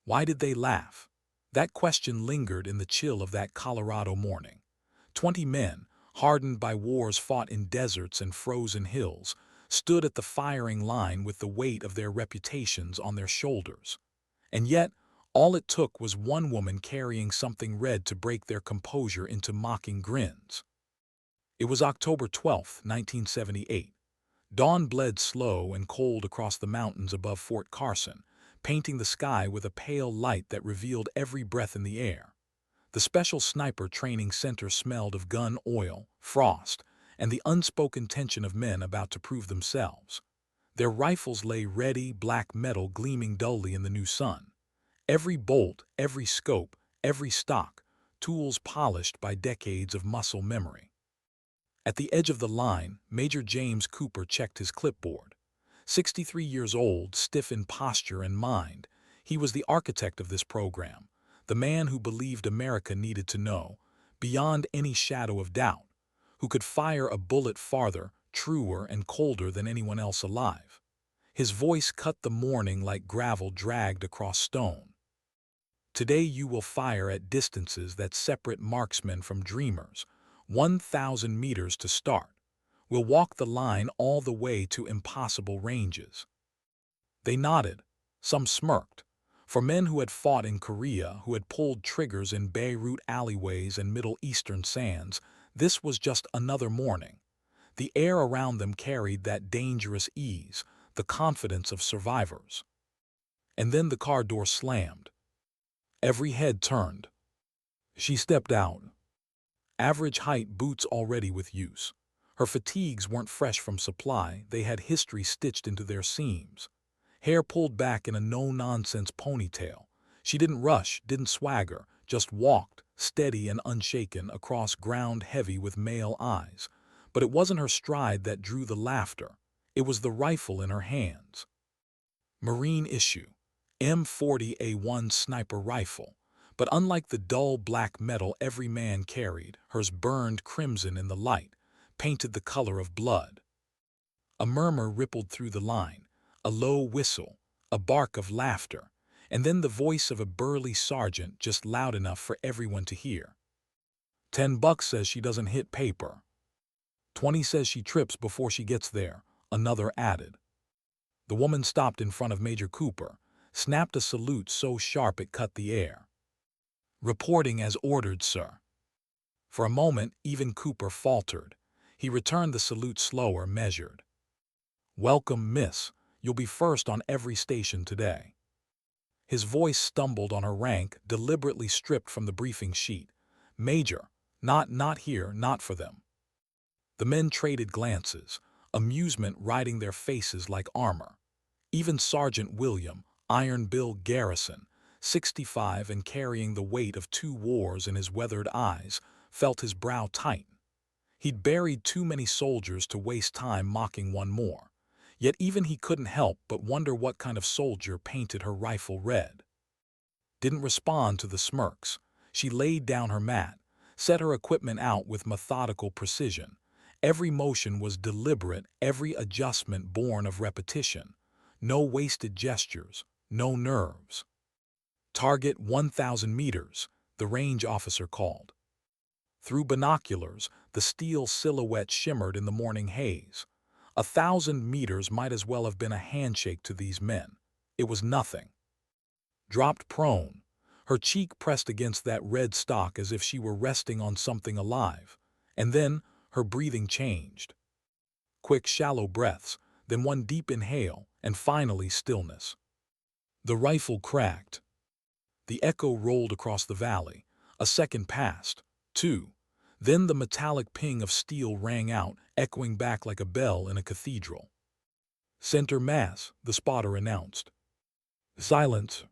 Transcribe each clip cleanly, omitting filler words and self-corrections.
Why did they laugh? That question lingered in the chill of that Colorado morning. 20 men, hardened by wars fought in deserts and frozen hills, stood at the firing line with the weight of their reputations on their shoulders. And yet, all it took was one woman carrying something red to break their composure into mocking grins. It was October 12, 1978. Dawn bled slow and cold across the mountains above Fort Carson, painting the sky with a pale light that revealed every breath in the air. The special sniper training center smelled of gun oil, frost, and the unspoken tension of men about to prove themselves. Their rifles lay ready, black metal gleaming dully in the new sun. Every bolt, every scope, every stock, tools polished by decades of muscle memory. At the edge of the line, Major James Cooper checked his clipboard. 63 years old, stiff in posture and mind, he was the architect of this program, the man who believed America needed to know, beyond any shadow of doubt, who could fire a bullet farther, truer and colder than anyone else alive. His voice cut the morning like gravel dragged across stone. Today you will fire at distances that separate marksmen from dreamers, 1,000 meters to start. We'll walk the line all the way to impossible ranges. They nodded. Some smirked. For men who had fought in Korea, who had pulled triggers in Beirut alleyways and Middle Eastern sands, this was just another morning. The air around them carried that dangerous ease, the confidence of survivors. And then the car door slammed. Every head turned. She stepped out. Average height, boots already with use. Her fatigues weren't fresh from supply, they had history stitched into their seams. Hair pulled back in a no-nonsense ponytail. She didn't rush, didn't swagger, just walked, steady and unshaken, across ground heavy with male eyes. But it wasn't her stride that drew the laughter. It was the rifle in her hands. Marine issue. M40A1 sniper rifle. But unlike the dull black metal every man carried, hers burned crimson in the light, painted the color of blood. A murmur rippled through the line, a low whistle, a bark of laughter, and then the voice of a burly sergeant just loud enough for everyone to hear. $10 says she doesn't hit paper. 20 says she trips before she gets there, another added. The woman stopped in front of Major Cooper, snapped a salute so sharp it cut the air. Reporting as ordered, sir. For a moment, even Cooper faltered. He returned the salute slower, measured. Welcome, miss. You'll be first on every station today. His voice stumbled on her rank, deliberately stripped from the briefing sheet. Major, not here, not for them. The men traded glances, amusement riding their faces like armor. Even Sergeant William, Iron Bill Garrison, 65 and carrying the weight of 2 wars in his weathered eyes, felt his brow tighten. He'd buried too many soldiers to waste time mocking one more. Yet even he couldn't help but wonder what kind of soldier painted her rifle red. Didn't respond to the smirks. She laid down her mat, set her equipment out with methodical precision. Every motion was deliberate, every adjustment born of repetition. No wasted gestures, no nerves. Target 1,000 meters, the range officer called. Through binoculars, the steel silhouette shimmered in the morning haze. 1,000 meters might as well have been a handshake to these men. It was nothing. Dropped prone, her cheek pressed against that red stock as if she were resting on something alive. And then her breathing changed. Quick, shallow breaths, then one deep inhale, and finally stillness. The rifle cracked. The echo rolled across the valley. A second passed. 2. Then the metallic ping of steel rang out, echoing back like a bell in a cathedral. Center mass, the spotter announced. Silence.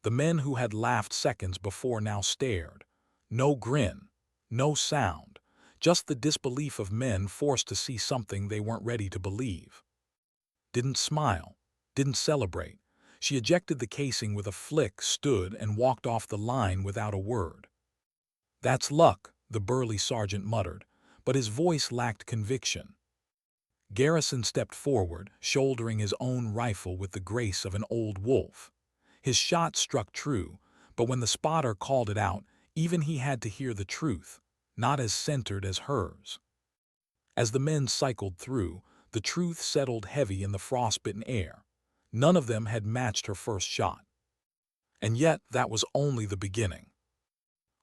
The men who had laughed seconds before now stared. No grin, no sound, just the disbelief of men forced to see something they weren't ready to believe. Didn't smile, didn't celebrate. She ejected the casing with a flick, stood, and walked off the line without a word. That's luck, the burly sergeant muttered, but his voice lacked conviction. Garrison stepped forward, shouldering his own rifle with the grace of an old wolf. His shot struck true, but when the spotter called it out, even he had to hear the truth, not as centered as hers. As the men cycled through, the truth settled heavy in the frostbitten air. None of them had matched her first shot. And yet that was only the beginning.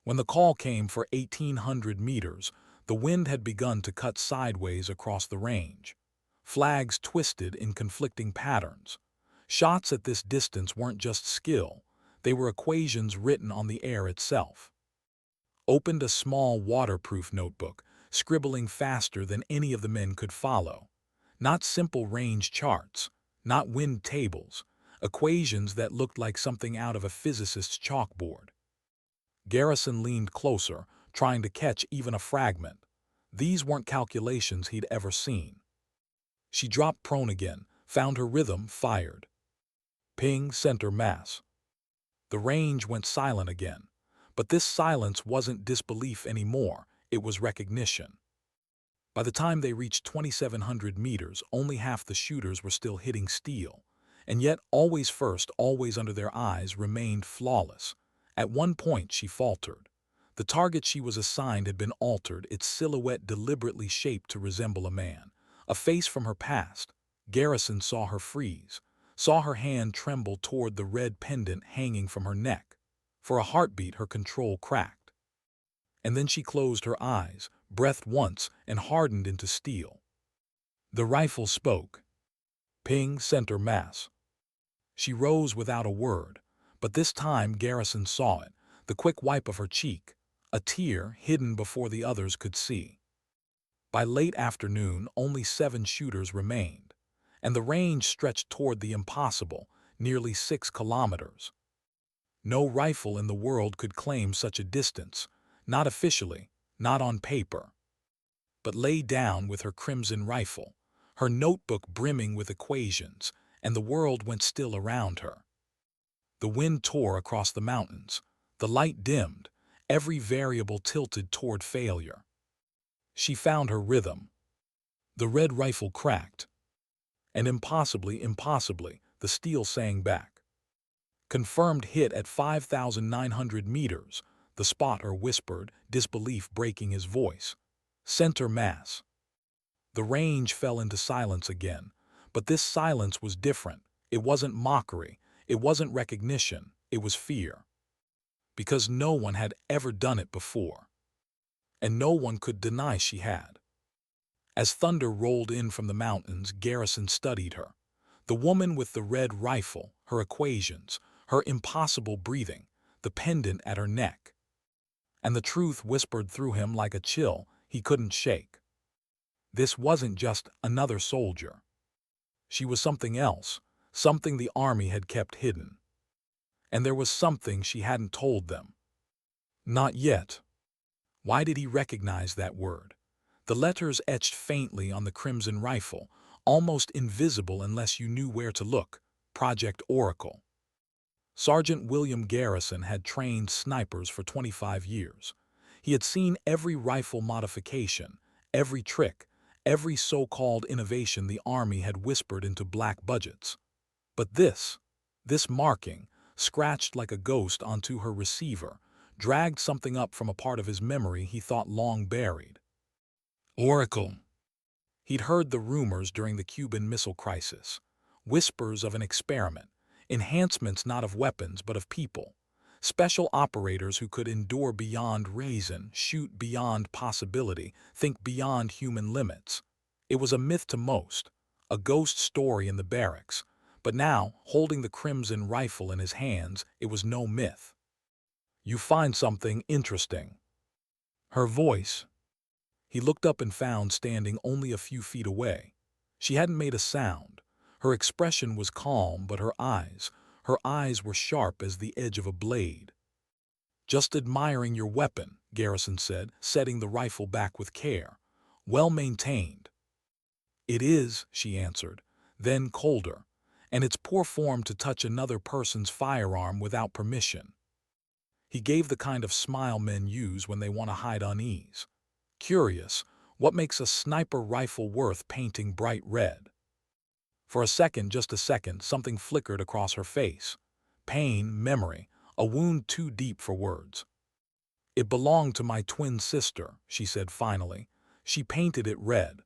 When the call came for 1,800 meters, the wind had begun to cut sideways across the range. Flags twisted in conflicting patterns. Shots at this distance weren't just skill, they were equations written on the air itself. Opened a small waterproof notebook, scribbling faster than any of the men could follow. Not simple range charts, not wind tables, equations that looked like something out of a physicist's chalkboard. Garrison leaned closer, trying to catch even a fragment. These weren't calculations he'd ever seen. She dropped prone again, found her rhythm, fired. Ping, center mass. The range went silent again. But this silence wasn't disbelief anymore, it was recognition. By the time they reached 2,700 meters, only half the shooters were still hitting steel. And yet, always first, always under their eyes, remained flawless. At one point, she faltered. The target she was assigned had been altered, its silhouette deliberately shaped to resemble a man. A face from her past. Garrison saw her freeze, saw her hand tremble toward the red pendant hanging from her neck. For a heartbeat, her control cracked. And then she closed her eyes, breathed once, and hardened into steel. The rifle spoke. Ping, center mass. She rose without a word, but this time Garrison saw it, the quick wipe of her cheek, a tear hidden before the others could see. By late afternoon, only 7 shooters remained, and the range stretched toward the impossible, nearly 6 kilometers. No rifle in the world could claim such a distance, not officially, not on paper. But lay down with her crimson rifle, her notebook brimming with equations, and the world went still around her. The wind tore across the mountains, the light dimmed, every variable tilted toward failure. She found her rhythm. The red rifle cracked, and impossibly, the steel sang back. Confirmed hit at 5,900 meters, the spotter whispered, disbelief breaking his voice. Center mass. The range fell into silence again, but this silence was different. It wasn't mockery, it wasn't recognition, it was fear. Because no one had ever done it before. And no one could deny she had. As thunder rolled in from the mountains, Garrison studied her. The woman with the red rifle, her equations, her impossible breathing, the pendant at her neck. And the truth whispered through him like a chill he couldn't shake. This wasn't just another soldier. She was something else, something the army had kept hidden. And there was something she hadn't told them. Not yet. Why did he recognize that word? The letters etched faintly on the crimson rifle, almost invisible unless you knew where to look. Project Oracle. Sergeant William Garrison had trained snipers for 25 years. He had seen every rifle modification, every trick, every so-called innovation the Army had whispered into black budgets. But this marking, scratched like a ghost onto her receiver, dragged something up from a part of his memory he thought long buried. Oracle. He'd heard the rumors during the Cuban Missile Crisis, whispers of an experiment, enhancements not of weapons but of people, special operators who could endure beyond reason, shoot beyond possibility, think beyond human limits. It was a myth to most, a ghost story in the barracks, but now, holding the crimson rifle in his hands, it was no myth. You find something interesting. Her voice. He looked up and found standing only a few feet away. She hadn't made a sound. Her expression was calm, but her eyes were sharp as the edge of a blade. Just admiring your weapon, Garrison said, setting the rifle back with care. Well maintained. It is, she answered, then colder, and it's poor form to touch another person's firearm without permission. He gave the kind of smile men use when they want to hide unease. Curious, what makes a sniper rifle worth painting bright red? For a second, just a second, something flickered across her face. pain, memory, a wound too deep for words. "It belonged to my twin sister," she said finally. "She painted it red."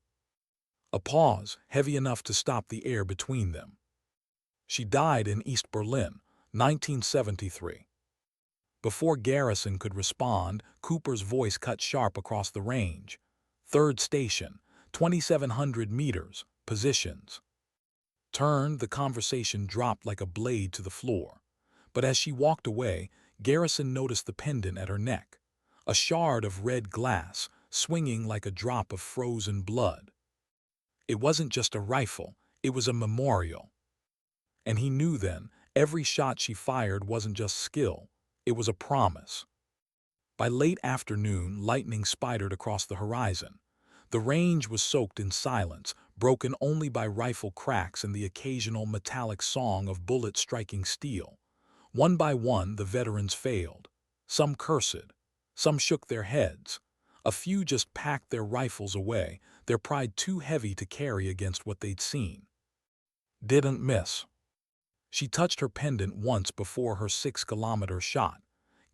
A pause, heavy enough to stop the air between them. "She died in East Berlin, 1973. Before Garrison could respond, Cooper's voice cut sharp across the range. "Third station, 2,700 meters, positions." Turned, the conversation dropped like a blade to the floor. But as she walked away, Garrison noticed the pendant at her neck, a shard of red glass, swinging like a drop of frozen blood. It wasn't just a rifle, it was a memorial. And he knew then, every shot she fired wasn't just skill, it was a promise. By late afternoon, lightning spidered across the horizon. The range was soaked in silence, broken only by rifle cracks and the occasional metallic song of bullets striking steel. One by one, the veterans failed. Some cursed. Some shook their heads. A few just packed their rifles away, their pride too heavy to carry against what they'd seen. Didn't miss. She touched her pendant once before her 6-kilometer shot.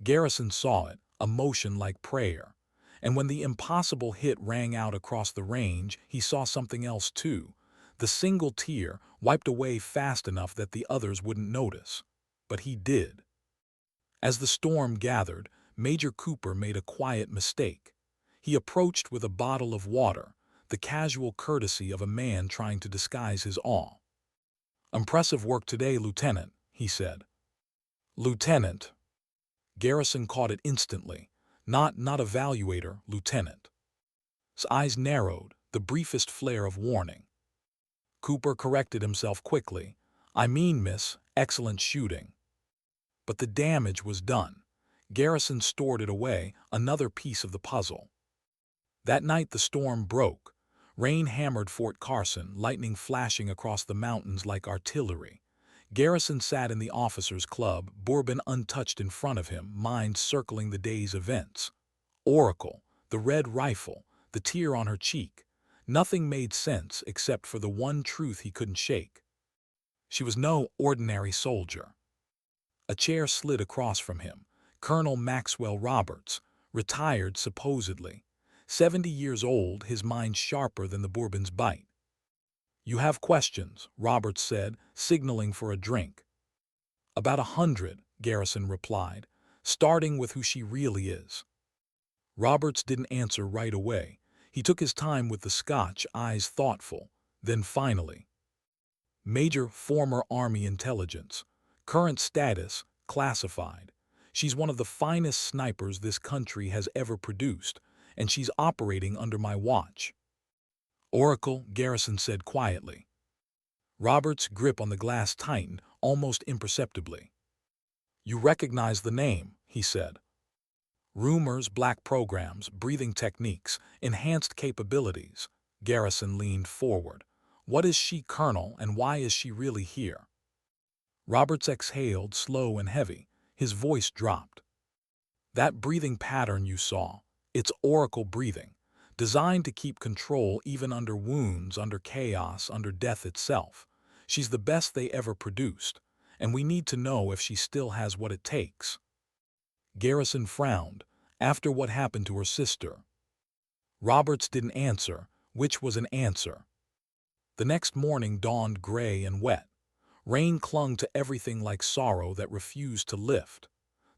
Garrison saw it, a motion like prayer. And when the impossible hit rang out across the range, he saw something else too. The single tear wiped away fast enough that the others wouldn't notice. But he did. As the storm gathered, Major Cooper made a quiet mistake. He approached with a bottle of water, the casual courtesy of a man trying to disguise his awe. "Impressive work today, Lieutenant," he said. "Lieutenant." Garrison caught it instantly. Not evaluator, Lieutenant. His eyes narrowed, the briefest flare of warning. Cooper corrected himself quickly. "I mean, miss, excellent shooting." But the damage was done. Garrison stored it away, another piece of the puzzle. That night the storm broke. Rain hammered Fort Carson, lightning flashing across the mountains like artillery. Garrison sat in the officers' club, bourbon untouched in front of him, mind circling the day's events. Oracle, the red rifle, the tear on her cheek. Nothing made sense except for the one truth he couldn't shake. She was no ordinary soldier. A chair slid across from him. Colonel Maxwell Roberts, retired supposedly. 70 years old, his mind sharper than the Bourbon's bite. "You have questions," Roberts said, signaling for a drink. "About 100, Garrison replied, "starting with who she really is." Roberts didn't answer right away. He took his time with the scotch, eyes thoughtful. Then finally, "Major, former Army intelligence. Current status, classified. She's one of the finest snipers this country has ever produced, and she's operating under my watch." "Oracle," Garrison said quietly. Roberts' grip on the glass tightened, almost imperceptibly. "You recognize the name," he said. "Rumors, black programs, breathing techniques, enhanced capabilities." Garrison leaned forward. "What is she, Colonel, and why is she really here?" Roberts exhaled, slow and heavy. His voice dropped. "That breathing pattern you saw, it's Oracle breathing, designed to keep control even under wounds, under chaos, under death itself. She's the best they ever produced, and we need to know if she still has what it takes." Garrison frowned. After what happened to her sister. Roberts didn't answer, which was an answer. The next morning dawned gray and wet. Rain clung to everything like sorrow that refused to lift.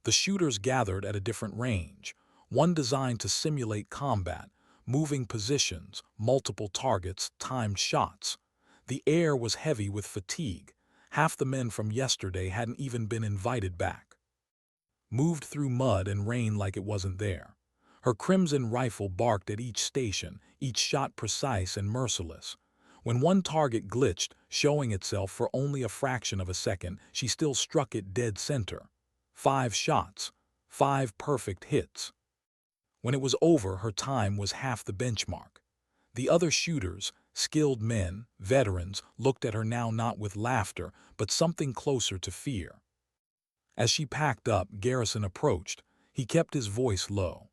The shooters gathered at a different range, one designed to simulate combat, moving positions, multiple targets, timed shots. The air was heavy with fatigue. Half the men from yesterday hadn't even been invited back. Moved through mud and rain like it wasn't there. Her crimson rifle barked at each station, each shot precise and merciless. When one target glitched, showing itself for only a fraction of a second, she still struck it dead center. 5 shots, 5 perfect hits. When it was over, her time was half the benchmark. The other shooters, skilled men, veterans, looked at her now not with laughter, but something closer to fear. As she packed up, Garrison approached. He kept his voice low.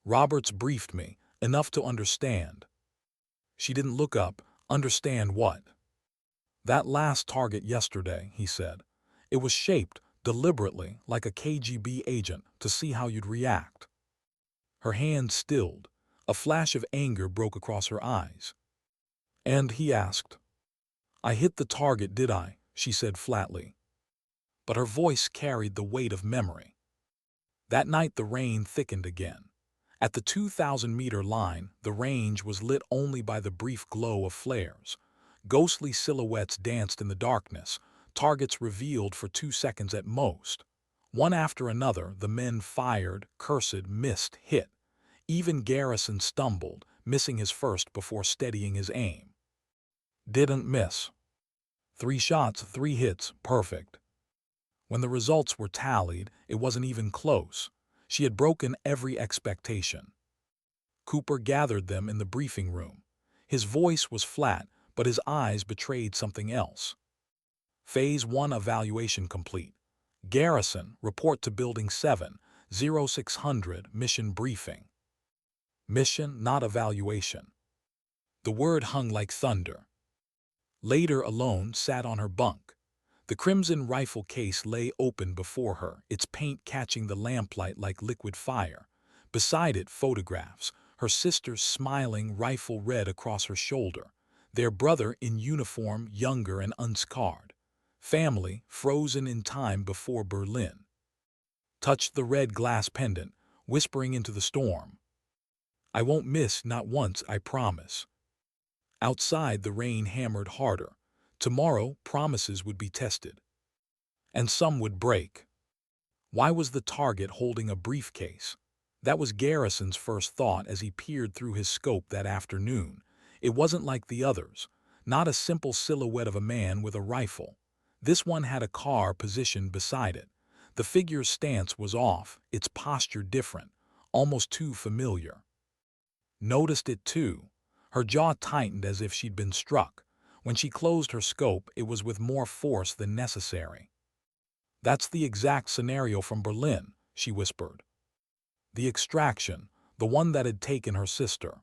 "Roberts briefed me, enough to understand." She didn't look up. "Understand what?" "That last target yesterday," he said. It was shaped, deliberately, like a KGB agent to see how you'd react. Her hand stilled. A flash of anger broke across her eyes. "And," he asked. "I hit the target, did I?" she said flatly. But her voice carried the weight of memory. That night the rain thickened again. At the 2,000-meter line, the range was lit only by the brief glow of flares. Ghostly silhouettes danced in the darkness, targets revealed for 2 seconds at most. One after another, the men fired, cursed, missed, hit. Even Garrison stumbled, missing his first before steadying his aim. Didn't miss. 3 shots, 3 hits, perfect. When the results were tallied, it wasn't even close. She had broken every expectation. Cooper gathered them in the briefing room. His voice was flat, but his eyes betrayed something else. Phase 1 evaluation complete. Garrison, report to Building 7, 0600, mission briefing. Mission, not evaluation. The word hung like thunder. Later alone sat on her bunk. The crimson rifle case lay open before her, its paint catching the lamplight like liquid fire. Beside it, photographs, her sisters smiling, rifle red across her shoulder. Their brother in uniform, younger and unscarred. Family, frozen in time before Berlin. Touched the red glass pendant, whispering into the storm. "I won't miss, not once, I promise." Outside, the rain hammered harder. Tomorrow, promises would be tested. And some would break. Why was the target holding a briefcase? That was Garrison's first thought as he peered through his scope that afternoon. It wasn't like the others. Not a simple silhouette of a man with a rifle. This one had a car positioned beside it. The figure's stance was off, its posture different, almost too familiar. Noticed it too. Her jaw tightened as if she'd been struck. When she closed her scope, it was with more force than necessary. "That's the exact scenario from Berlin," she whispered. "The extraction, the one that had taken her sister."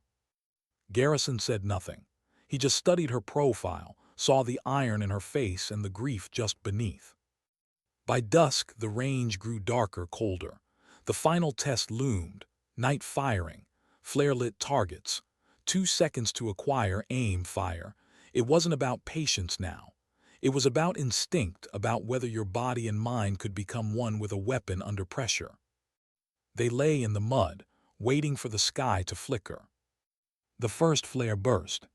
Garrison said nothing. He just studied her profile, saw the iron in her face and the grief just beneath. By dusk, the range grew darker, colder. The final test loomed. Night firing, flare-lit targets. 2 seconds to acquire, aim, fire. It wasn't about patience now. It was about instinct, about whether your body and mind could become one with a weapon under pressure. They lay in the mud, waiting for the sky to flicker. The first flare burst.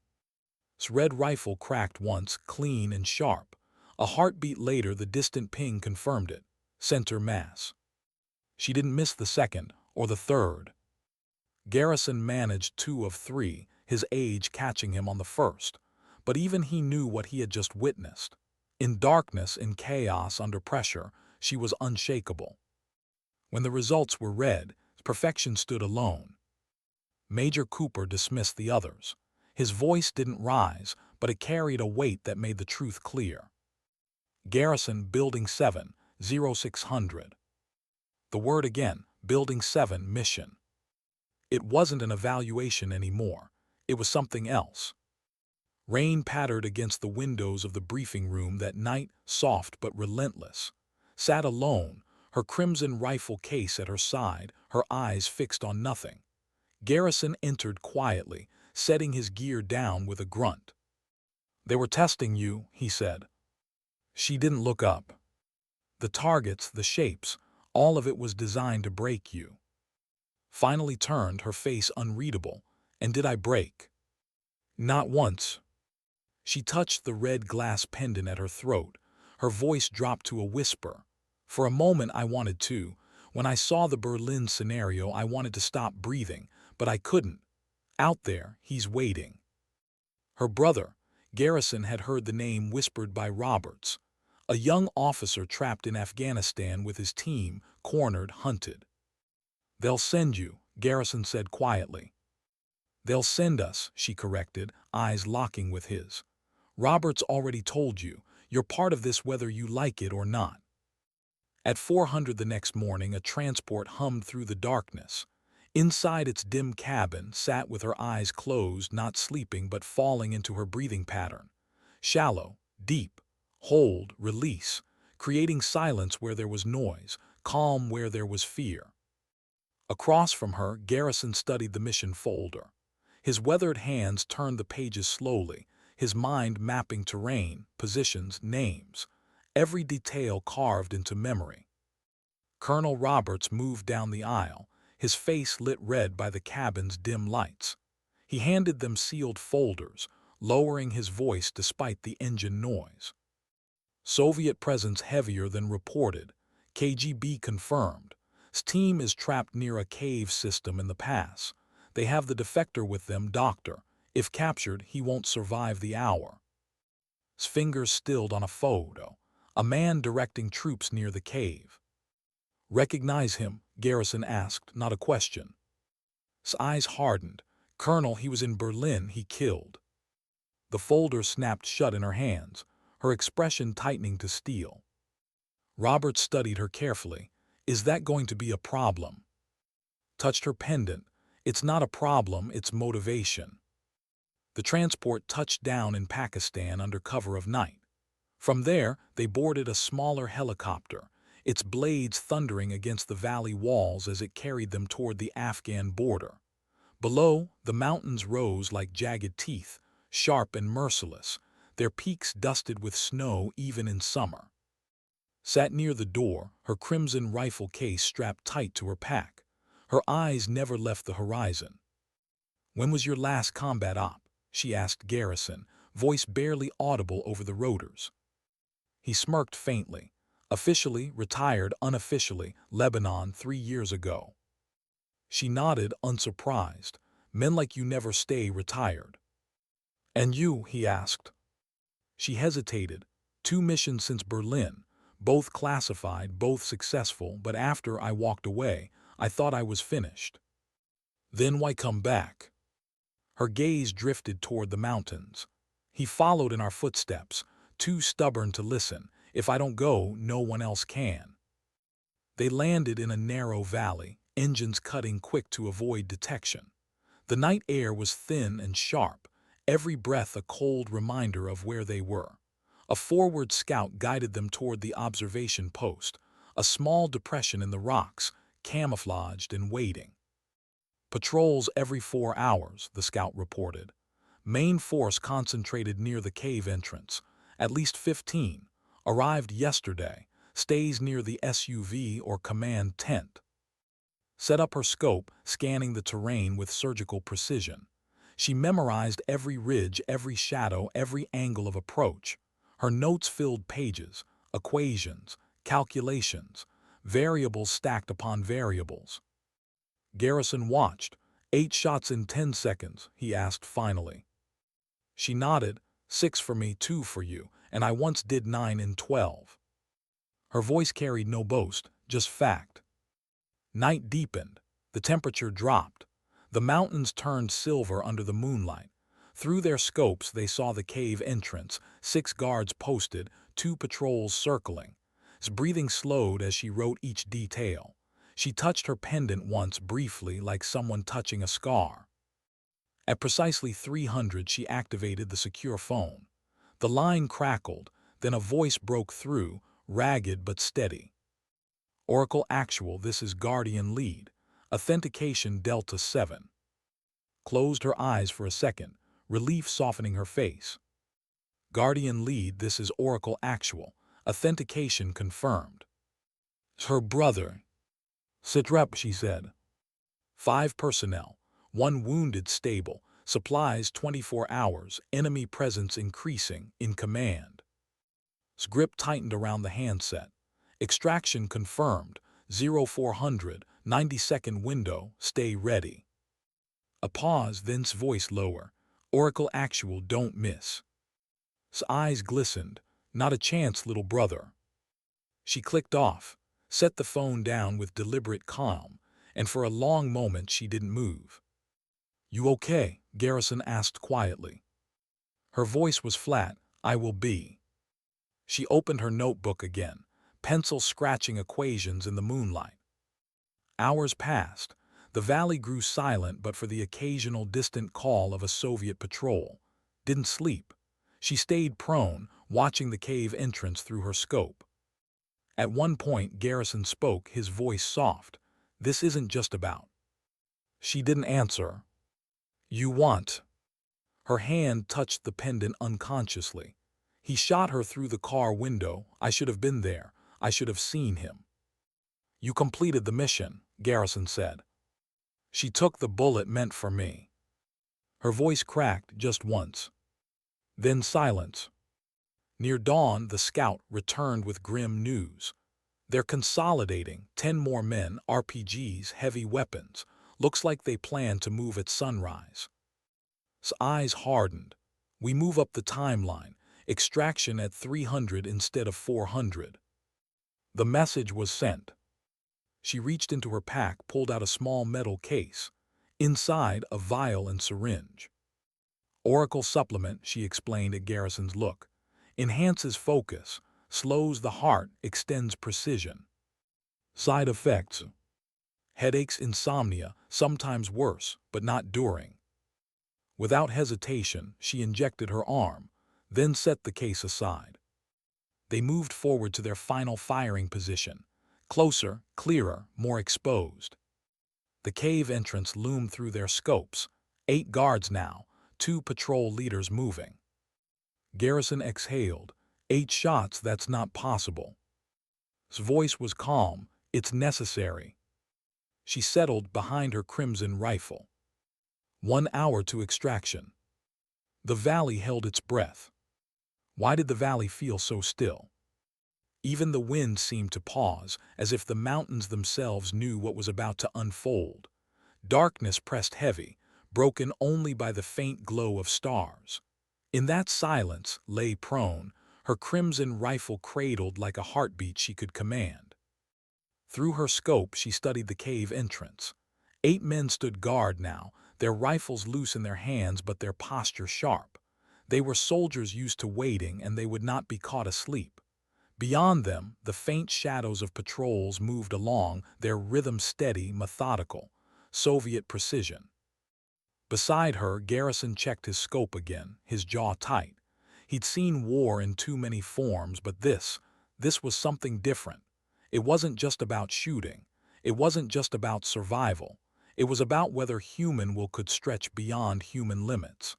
His red rifle cracked once, clean and sharp. A heartbeat later, the distant ping confirmed it. Center mass. She didn't miss the second, or the third. Garrison managed 2 of 3, his age catching him on the first. But even he knew what he had just witnessed. In darkness, in chaos, under pressure, she was unshakable. When the results were read, perfection stood alone. Major Cooper dismissed the others. His voice didn't rise, but it carried a weight that made the truth clear. Garrison, Building 7, 0600. The word again, Building 7, mission. It wasn't an evaluation anymore. It was something else. Rain pattered against the windows of the briefing room that night, soft but relentless. Sat alone, her crimson rifle case at her side, her eyes fixed on nothing. Garrison entered quietly, setting his gear down with a grunt. "They were testing you," he said. She didn't look up. The targets, the shapes, all of it was designed to break you. Finally turned, her face unreadable. "And did I break?" "Not once." She touched the red glass pendant at her throat. Her voice dropped to a whisper. "For a moment I wanted to. When I saw the Berlin scenario, I wanted to stop breathing, but I couldn't. Out there, he's waiting." Her brother, Garrison, had heard the name whispered by Roberts. A young officer trapped in Afghanistan with his team, cornered, hunted. "They'll send you," Garrison said quietly. "They'll send us," she corrected, eyes locking with his. "Roberts already told you. You're part of this whether you like it or not." At 400 the next morning, a transport hummed through the darkness. Inside its dim cabin, sat with her eyes closed, not sleeping but falling into her breathing pattern. Shallow, deep, hold, release. creating silence where there was noise, calm where there was fear. Across from her, Garrison studied the mission folder. His weathered hands turned the pages slowly, his mind mapping terrain, positions, names, every detail carved into memory. Colonel Roberts moved down the aisle, his face lit red by the cabin's dim lights. He handed them sealed folders, lowering his voice despite the engine noise. Soviet presence heavier than reported. KGB confirmed. Team is trapped near a cave system in the pass. They have the defector with them, doctor. If captured, he won't survive the hour. His fingers stilled on a photo. A man directing troops near the cave. Recognize him? Garrison asked, not a question. His eyes hardened. Colonel, he was in Berlin, he killed. The folder snapped shut in her hands, her expression tightening to steel. Roberts studied her carefully. Is that going to be a problem? Touched her pendant. It's not a problem, it's motivation. The transport touched down in Pakistan under cover of night. From there, they boarded a smaller helicopter, its blades thundering against the valley walls as it carried them toward the Afghan border. Below, the mountains rose like jagged teeth, sharp and merciless, their peaks dusted with snow even in summer. Sat near the door, her crimson rifle case strapped tight to her pack. Her eyes never left the horizon. When was your last combat op? She asked Garrison, voice barely audible over the rotors. He smirked faintly. Officially, retired, unofficially, Lebanon 3 years ago. She nodded, unsurprised. Men like you never stay retired. And you? He asked. She hesitated. 2 missions since Berlin, both classified, both successful, but after I walked away, I thought I was finished. Then why come back? Her gaze drifted toward the mountains. He followed in our footsteps, too stubborn to listen. If I don't go, no one else can. They landed in a narrow valley, engines cutting quick to avoid detection. The night air was thin and sharp, every breath a cold reminder of where they were. A forward scout guided them toward the observation post, a small depression in the rocks, camouflaged and waiting. Patrols every 4 hours, the scout reported. Main force concentrated near the cave entrance, at least 15. Arrived yesterday, stays near the SUV or command tent. Set up her scope, scanning the terrain with surgical precision. She memorized every ridge, every shadow, every angle of approach. Her notes filled pages, equations, calculations, variables stacked upon variables. Garrison watched. 8 shots in 10 seconds, he asked finally. She nodded. 6 for me, 2 for you, and I once did 9 in 12. Her voice carried no boast, just fact. Night deepened. The temperature dropped. The mountains turned silver under the moonlight. Through their scopes they saw the cave entrance, 6 guards posted, 2 patrols circling. His breathing slowed as she wrote each detail. She touched her pendant once briefly, like someone touching a scar. At precisely 300 she activated the secure phone. The line crackled, then a voice broke through, ragged but steady. Oracle Actual, this is Guardian Lead. Authentication Delta 7. Closed her eyes for a second, relief softening her face. Guardian Lead, this is Oracle Actual. Authentication confirmed. Her brother. Sitrep, she said. 5 personnel. 1 wounded, stable. Supplies 24 hours. Enemy presence increasing. In command. His grip tightened around the handset. Extraction confirmed. 0400. 90-second window. Stay ready. A pause, then his voice lower. Oracle Actual, don't miss. His eyes glistened. Not a chance, little brother. She clicked off, set the phone down with deliberate calm, and for a long moment she didn't move. You okay? Garrison asked quietly. Her voice was flat. I will be. She opened her notebook again, pencil scratching equations in the moonlight. Hours passed. The valley grew silent but for the occasional distant call of a Soviet patrol. Didn't sleep. She stayed prone, watching the cave entrance through her scope. At one point, Garrison spoke, his voice soft. "This isn't just about." She didn't answer. "You want." Her hand touched the pendant unconsciously. "He shot her through the car window. I should have been there. I should have seen him." "You completed the mission," Garrison said. "She took the bullet meant for me." Her voice cracked just once. Then silence. Near dawn, the scout returned with grim news. "They're consolidating, 10 more men, RPGs, heavy weapons. Looks like they plan to move at sunrise." His eyes hardened. "We move up the timeline. Extraction at 300 instead of 400. The message was sent. She reached into her pack, pulled out a small metal case. Inside, a vial and syringe. "Oracle supplement," she explained at Garrison's look. "Enhances focus, slows the heart, extends precision. Side effects: headaches, insomnia, sometimes worse, but not during." Without hesitation, she injected her arm, then set the case aside. They moved forward to their final firing position. Closer, clearer, more exposed. The cave entrance loomed through their scopes. 8 guards now, 2 patrol leaders moving. Garrison exhaled. 8 shots, that's not possible. His voice was calm. "It's necessary." She settled behind her crimson rifle. 1 hour to extraction. The valley held its breath. Why did the valley feel so still? Even the wind seemed to pause, as if the mountains themselves knew what was about to unfold. Darkness pressed heavy, broken only by the faint glow of stars. In that silence, lay prone, her crimson rifle cradled like a heartbeat she could command. Through her scope, she studied the cave entrance. 8 men stood guard now, their rifles loose in their hands but their posture sharp. They were soldiers used to waiting, and they would not be caught asleep. Beyond them, the faint shadows of patrols moved along, their rhythm steady, methodical, Soviet precision. Beside her, Garrison checked his scope again, his jaw tight. He'd seen war in too many forms, but this was something different. It wasn't just about shooting. It wasn't just about survival. It was about whether human will could stretch beyond human limits.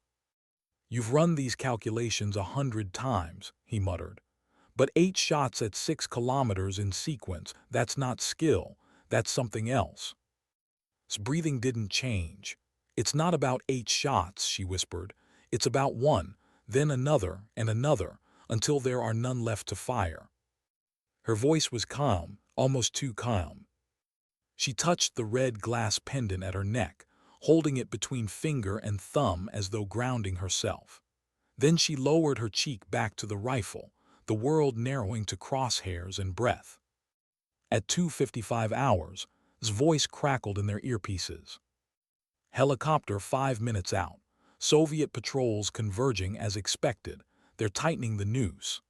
"You've run these calculations 100 times," he muttered. "But 8 shots at 6 kilometers in sequence, that's not skill, that's something else." His breathing didn't change. "It's not about 8 shots," she whispered. "It's about 1, then another and another, until there are none left to fire." Her voice was calm, almost too calm. She touched the red glass pendant at her neck, holding it between finger and thumb as though grounding herself. Then she lowered her cheek back to the rifle, the world narrowing to crosshairs and breath. At 2:55 hours, his voice crackled in their earpieces. "Helicopter 5 minutes out. Soviet patrols converging as expected. They're tightening the noose."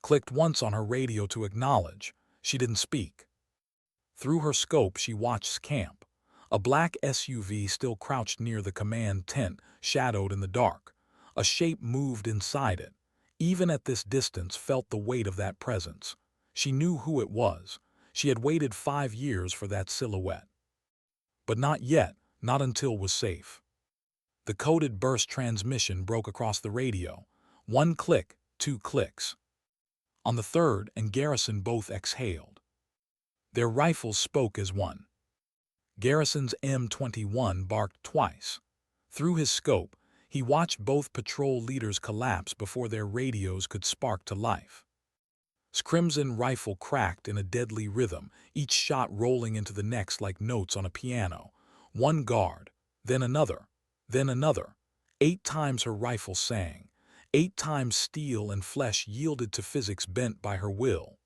Clicked once on her radio to acknowledge. She didn't speak. Through her scope, she watched camp. A black SUV still crouched near the command tent, shadowed in the dark. A shape moved inside it. Even at this distance, felt the weight of that presence. She knew who it was. She had waited 5 years for that silhouette. But not yet, not until was safe. The coded burst transmission broke across the radio. 1 click, 2 clicks. On the third, and Garrison both exhaled. Their rifles spoke as one. Garrison's M21 barked twice. Through his scope, he watched both patrol leaders collapse before their radios could spark to life. His crimson rifle cracked in a deadly rhythm, each shot rolling into the next like notes on a piano. 1 guard, then another, then another. 8 times her rifle sang. 8 times steel and flesh yielded to physics bent by her will.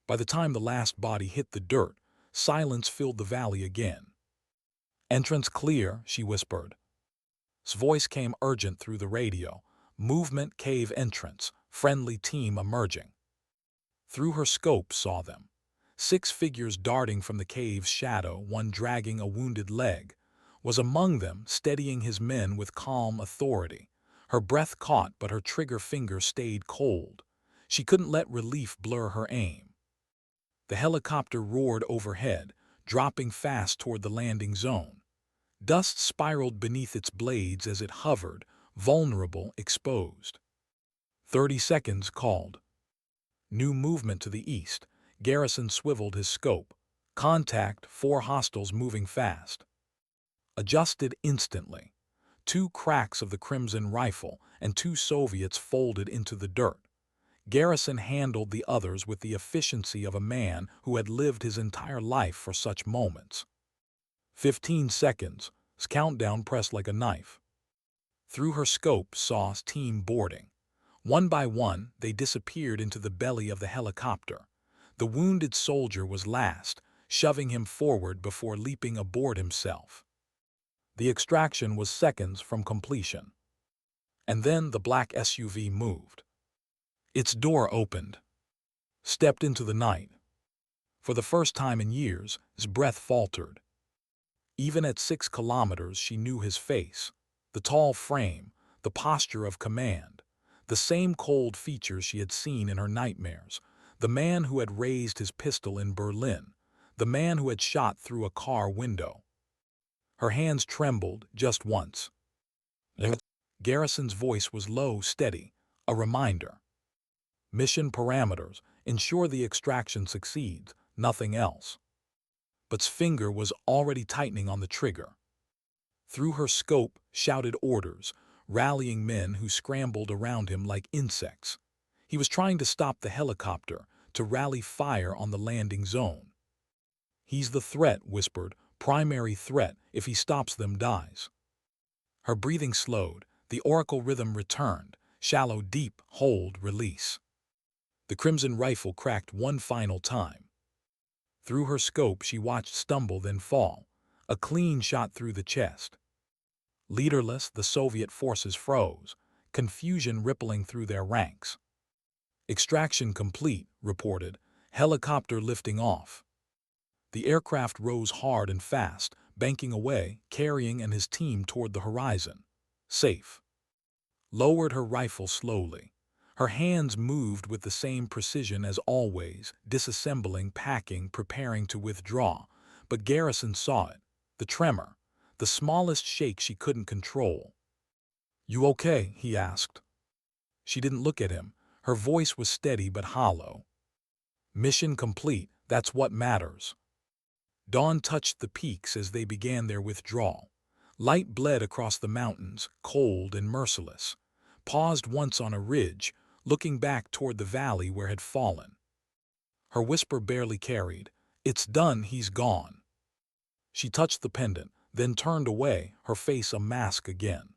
By the time the last body hit the dirt, silence filled the valley again. "Entrance clear," she whispered. His voice came urgent through the radio. "Movement, cave entrance, friendly team emerging." Through her scope saw them. 6 figures darting from the cave's shadow, one dragging a wounded leg, was among them, steadying his men with calm authority. Her breath caught, but her trigger finger stayed cold. She couldn't let relief blur her aim. The helicopter roared overhead, dropping fast toward the landing zone. Dust spiraled beneath its blades as it hovered, vulnerable, exposed. 30 seconds called. New movement to the east. Garrison swiveled his scope. Contact, 4 hostiles moving fast. Adjusted instantly. 2 cracks of the Crimson rifle and 2 Soviets folded into the dirt. Garrison handled the others with the efficiency of a man who had lived his entire life for such moments. 15 seconds. Countdown pressed like a knife. Through her scope saw team boarding. One by one, they disappeared into the belly of the helicopter. The wounded soldier was last, shoving him forward before leaping aboard himself. The extraction was seconds from completion. And then the black SUV moved. Its door opened. Stepped into the night. For the first time in years, his breath faltered. Even at 6 kilometers, she knew his face. The tall frame, the posture of command, the same cold features she had seen in her nightmares. The man who had raised his pistol in Berlin. The man who had shot through a car window. Her hands trembled just once. Garrison's voice was low, steady, a reminder. Mission parameters: ensure the extraction succeeds, nothing else. But's finger was already tightening on the trigger. Through her scope shouted orders, rallying men who scrambled around him like insects. He was trying to stop the helicopter, to rally fire on the landing zone. He's the threat, whispered, primary threat. If he stops them, dies. Her breathing slowed, the oracle rhythm returned, shallow, deep, hold, release. The Crimson rifle cracked one final time. Through her scope she watched stumble then fall, a clean shot through the chest. Leaderless, the Soviet forces froze, confusion rippling through their ranks. Extraction complete, reported, helicopter lifting off. The aircraft rose hard and fast, banking away, carrying and his team toward the horizon. Safe. Lowered her rifle slowly. Her hands moved with the same precision as always, disassembling, packing, preparing to withdraw. But Garrison saw it, the tremor, the smallest shake she couldn't control. "You okay?" he asked. She didn't look at him. Her voice was steady but hollow. "Mission complete, that's what matters." Dawn touched the peaks as they began their withdrawal. Light bled across the mountains, cold and merciless. Paused once on a ridge, looking back toward the valley where had fallen. Her whisper barely carried, "It's done, he's gone." She touched the pendant, then turned away, her face a mask again.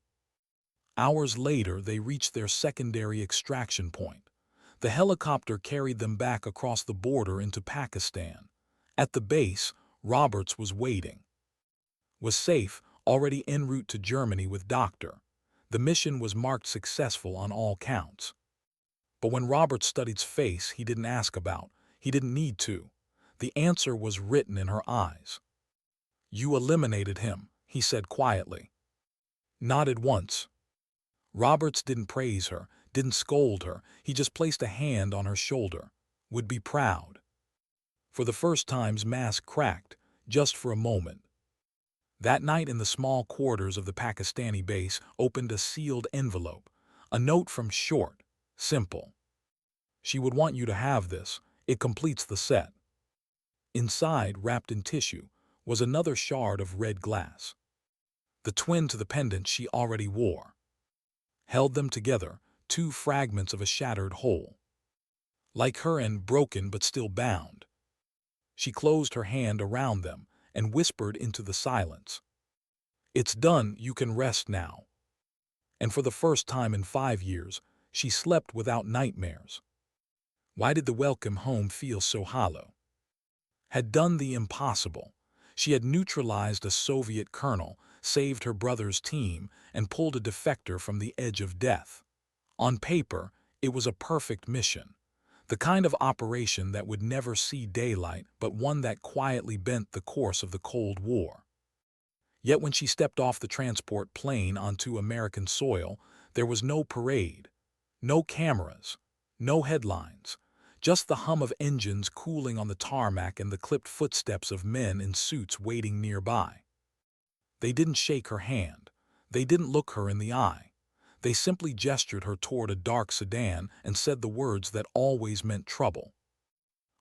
Hours later, they reached their secondary extraction point. The helicopter carried them back across the border into Pakistan. At the base, Roberts was waiting. Was safe, already en route to Germany with Doctor. The mission was marked successful on all counts. But when Roberts studied his face, he didn't ask about. He didn't need to. The answer was written in her eyes. "You eliminated him," he said quietly. Nodded once. Roberts didn't praise her, didn't scold her. He just placed a hand on her shoulder. Would be proud. For the first time, his mask cracked, just for a moment. That night in the small quarters of the Pakistani base opened a sealed envelope. A note from Short. Simple. "She would want you to have this. It completes the set." Inside, wrapped in tissue, was another shard of red glass. The twin to the pendant she already wore. Held them together, 2 fragments of a shattered whole. Like her and broken but still bound. She closed her hand around them and whispered into the silence. "It's done, you can rest now." And for the first time in 5 years, she slept without nightmares. Why did the welcome home feel so hollow? Had done the impossible. She had neutralized a Soviet colonel, saved her brother's team, and pulled a defector from the edge of death. On paper, it was a perfect mission. The kind of operation that would never see daylight, but one that quietly bent the course of the Cold War. Yet when she stepped off the transport plane onto American soil, there was no parade, no cameras, no headlines, Just the hum of engines cooling on the tarmac and the clipped footsteps of men in suits waiting nearby. They didn't shake her hand. They didn't look her in the eye. They simply gestured her toward a dark sedan and said the words that always meant trouble.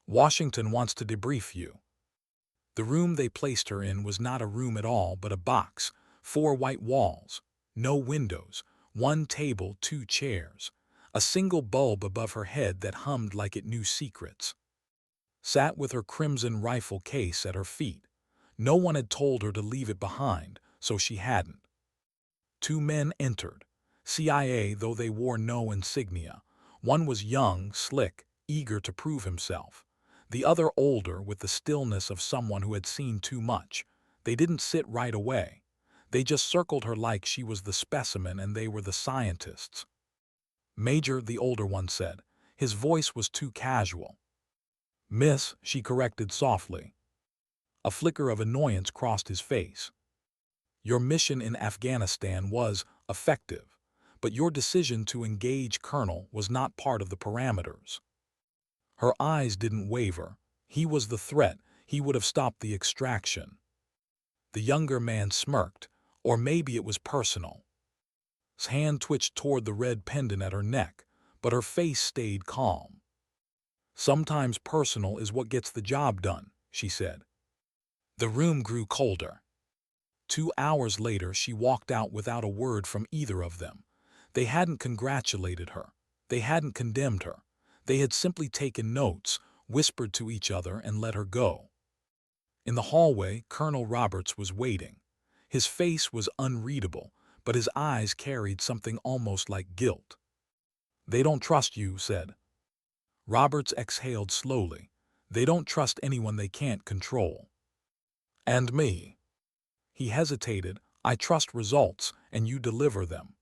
"Washington wants to debrief you." The room they placed her in was not a room at all, but a box, 4 white walls, no windows, 1 table, 2 chairs, a single bulb above her head that hummed like it knew secrets. Sat with her crimson rifle case at her feet. No one had told her to leave it behind, so she hadn't. 2 men entered, CIA though they wore no insignia. One was young, slick, eager to prove himself. The other older, with the stillness of someone who had seen too much. They didn't sit right away. They just circled her like she was the specimen and they were the scientists. "Major," the older one said. His voice was too casual. "Miss," she corrected softly. A flicker of annoyance crossed his face. "Your mission in Afghanistan was effective, but your decision to engage Colonel was not part of the parameters." Her eyes didn't waver. He was the threat. He would have stopped the extraction. The younger man smirked, or maybe it was personal. His hand twitched toward the red pendant at her neck, but her face stayed calm. "Sometimes personal is what gets the job done," she said. The room grew colder. 2 hours later, she walked out without a word from either of them. They hadn't congratulated her. They hadn't condemned her. They had simply taken notes, whispered to each other, and let her go. In the hallway, Colonel Roberts was waiting. His face was unreadable, but his eyes carried something almost like guilt. "They don't trust you," said. Roberts exhaled slowly. "They don't trust anyone they can't control." "And me?" He hesitated. "I trust results, and you deliver them."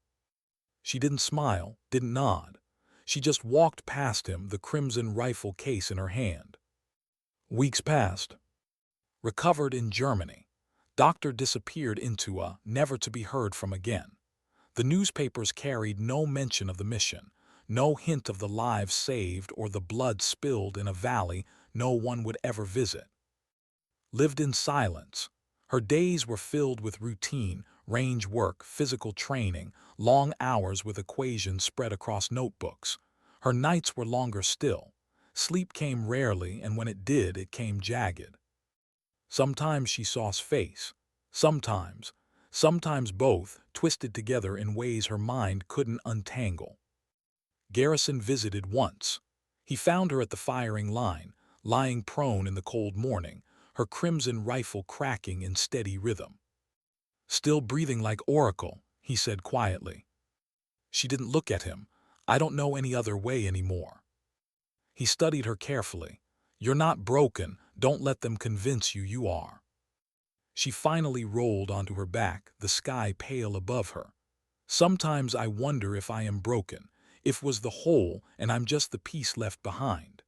She didn't smile, didn't nod. She just walked past him, the crimson rifle case in her hand. Weeks passed. Recovered in Germany. Doctor disappeared into a never to be heard from again. The newspapers carried no mention of the mission, no hint of the lives saved or the blood spilled in a valley no one would ever visit. Lived in silence. Her days were filled with routine, range work, physical training, long hours with equations spread across notebooks. Her nights were longer still. Sleep came rarely, and when it did, it came jagged. Sometimes she saw his face. Sometimes both, twisted together in ways her mind couldn't untangle. Garrison visited once. He found her at the firing line, lying prone in the cold morning, her crimson rifle cracking in steady rhythm. "Still breathing like Oracle," he said quietly. She didn't look at him. "I don't know any other way anymore." He studied her carefully. "You're not broken. Don't let them convince you you are." She finally rolled onto her back, the sky pale above her. "Sometimes I wonder if I am broken, if was the whole and I'm just the piece left behind."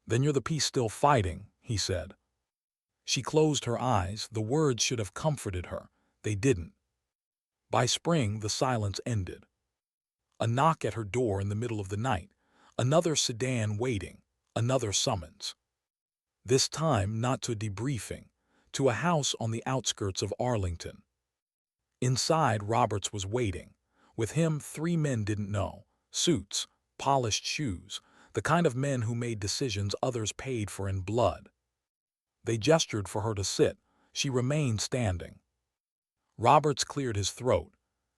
"Then you're the piece still fighting," he said. She closed her eyes. The words should have comforted her. They didn't. By spring, the silence ended. A knock at her door in the middle of the night. Another sedan waiting. Another summons. This time not to a debriefing, to a house on the outskirts of Arlington. Inside, Roberts was waiting. With him, 3 men didn't know. Suits, polished shoes, the kind of men who made decisions others paid for in blood. They gestured for her to sit. She remained standing. Roberts cleared his throat.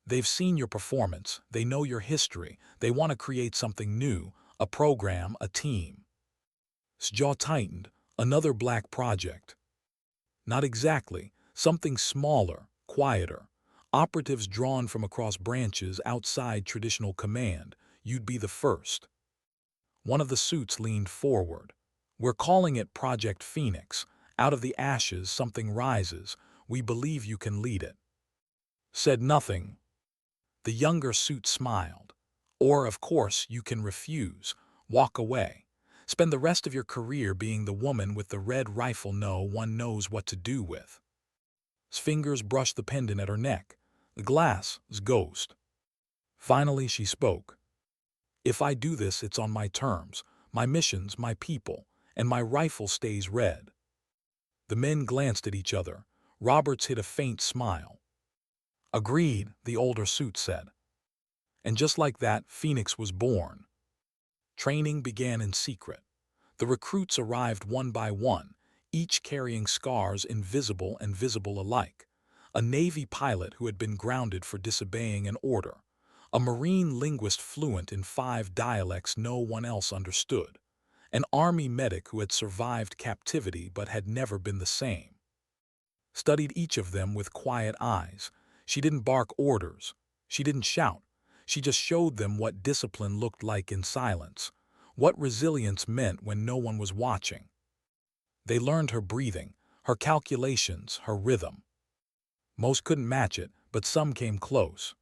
"They've seen your performance. They know your history. They want to create something new, a program, a team." His jaw tightened. "Another black project." "Not exactly. Something smaller, quieter. Operatives drawn from across branches outside traditional command. You'd be the first." One of the suits leaned forward. "We're calling it Project Phoenix. Out of the ashes something rises. We believe you can lead it." Said nothing. The younger suit smiled. "Or, of course, you can refuse. Walk away. Spend the rest of your career being the woman with the red rifle no one knows what to do with." His fingers brushed the pendant at her neck. "The glass's ghost." Finally she spoke. "If I do this, it's on my terms. my missions, my people, and my rifle stays red." The men glanced at each other. Roberts hid a faint smile. "Agreed," the older suit said. And just like that, Phoenix was born. Training began in secret. The recruits arrived one by one, each carrying scars invisible and visible alike. A Navy pilot who had been grounded for disobeying an order. A Marine linguist fluent in 5 dialects no one else understood. An Army medic who had survived captivity but had never been the same. Studied each of them with quiet eyes. She didn't bark orders. She didn't shout. She just showed them what discipline looked like in silence, what resilience meant when no one was watching. They learned her breathing, her calculations, her rhythm. Most couldn't match it, but some came close.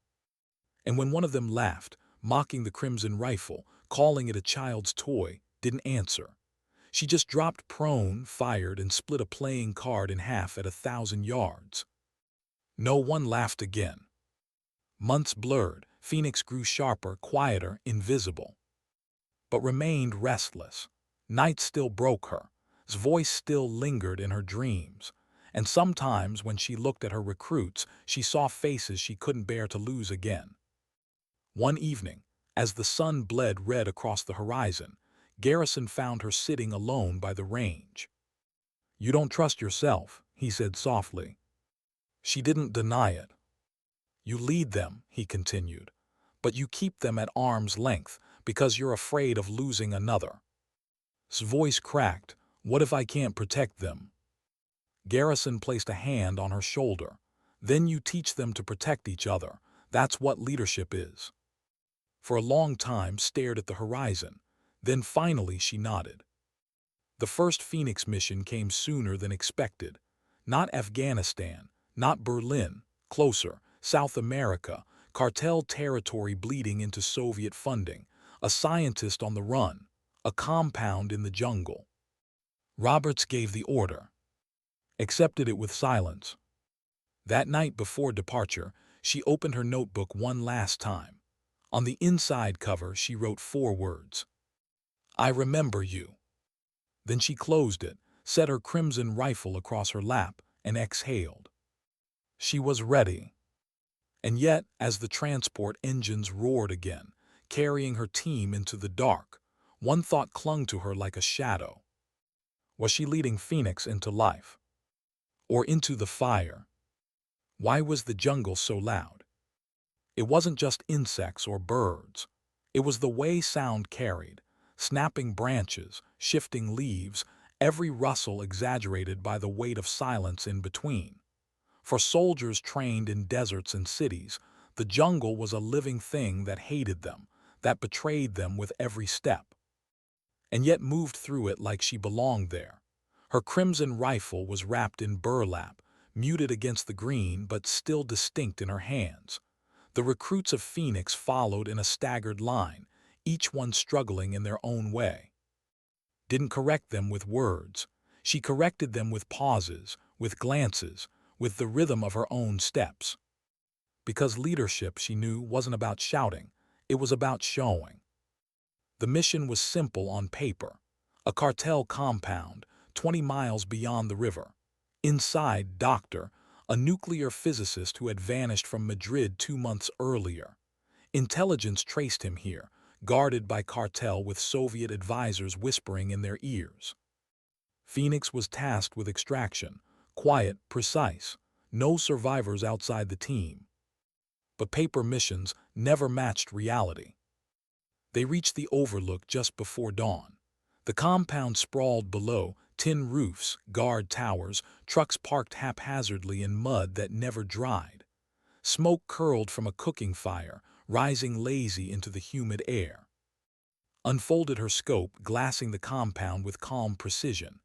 And when one of them laughed, mocking the Crimson Rifle, calling it a child's toy, didn't answer. She just dropped prone, fired, and split a playing card in half at 1,000 yards. No one laughed again. Months blurred. Phoenix grew sharper, quieter, invisible. But remained restless. Nights still broke her. His voice still lingered in her dreams. And sometimes when she looked at her recruits, she saw faces she couldn't bear to lose again. One evening, as the sun bled red across the horizon, Garrison found her sitting alone by the range. "You don't trust yourself," he said softly. She didn't deny it. "You lead them," he continued, "but you keep them at arm's length because you're afraid of losing another." His voice cracked. "What if I can't protect them?" Garrison placed a hand on her shoulder. "Then you teach them to protect each other. That's what leadership is." For a long time stared at the horizon. Then finally she nodded. The first Phoenix mission came sooner than expected. Not Afghanistan, not Berlin, closer, South America, cartel territory bleeding into Soviet funding, a scientist on the run, a compound in the jungle. Roberts gave the order. Accepted it with silence. That night before departure, she opened her notebook one last time. On the inside cover, she wrote 4 words. "I remember you." Then she closed it, set her Crimson Rifle across her lap, and exhaled. She was ready. And yet, as the transport engines roared again, carrying her team into the dark, one thought clung to her like a shadow. Was she leading Phoenix into life? Or into the fire? Why was the jungle so loud? It wasn't just insects or birds. It was the way sound carried, snapping branches, shifting leaves, every rustle exaggerated by the weight of silence in between. For soldiers trained in deserts and cities, the jungle was a living thing that hated them, that betrayed them with every step. And yet moved through it like she belonged there. Her Crimson Rifle was wrapped in burlap, muted against the green but still distinct in her hands. The recruits of Phoenix followed in a staggered line, each one struggling in their own way. Didn't correct them with words. She corrected them with pauses, with glances, with the rhythm of her own steps. Because leadership, she knew, wasn't about shouting. It was about showing. The mission was simple on paper. A cartel compound, 20 miles beyond the river. Inside, Doctor, a nuclear physicist who had vanished from Madrid 2 months earlier. Intelligence traced him here, guarded by cartel with Soviet advisors whispering in their ears. Phoenix was tasked with extraction, quiet, precise, no survivors outside the team. But paper missions never matched reality. They reached the overlook just before dawn. The compound sprawled below, tin roofs, guard towers, trucks parked haphazardly in mud that never dried. Smoke curled from a cooking fire, rising lazy into the humid air. Unfolded her scope, glassing the compound with calm precision.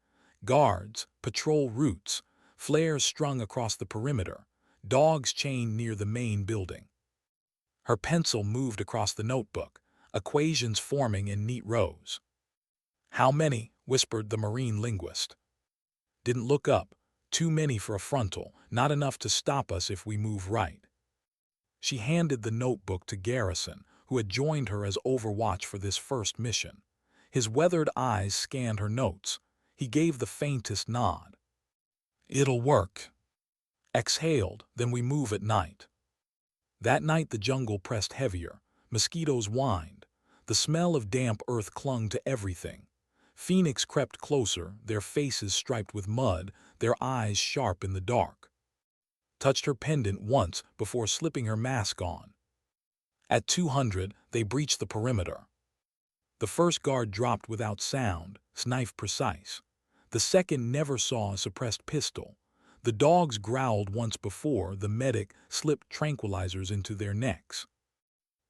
Guards, patrol routes, flares strung across the perimeter, dogs chained near the main building. Her pencil moved across the notebook, equations forming in neat rows. "How many?" whispered the Marine linguist. Didn't look up. "Too many for a frontal, not enough to stop us if we move right." She handed the notebook to Garrison, who had joined her as overwatch for this first mission. His weathered eyes scanned her notes. He gave the faintest nod. "It'll work." Exhaled, "Then we move at night." That night the jungle pressed heavier. Mosquitoes whined. The smell of damp earth clung to everything. Phoenix crept closer, their faces striped with mud, their eyes sharp in the dark. Touched her pendant once before slipping her mask on. At 200, they breached the perimeter. The first guard dropped without sound, knife precise. The second never saw a suppressed pistol. The dogs growled once before, the medic slipped tranquilizers into their necks.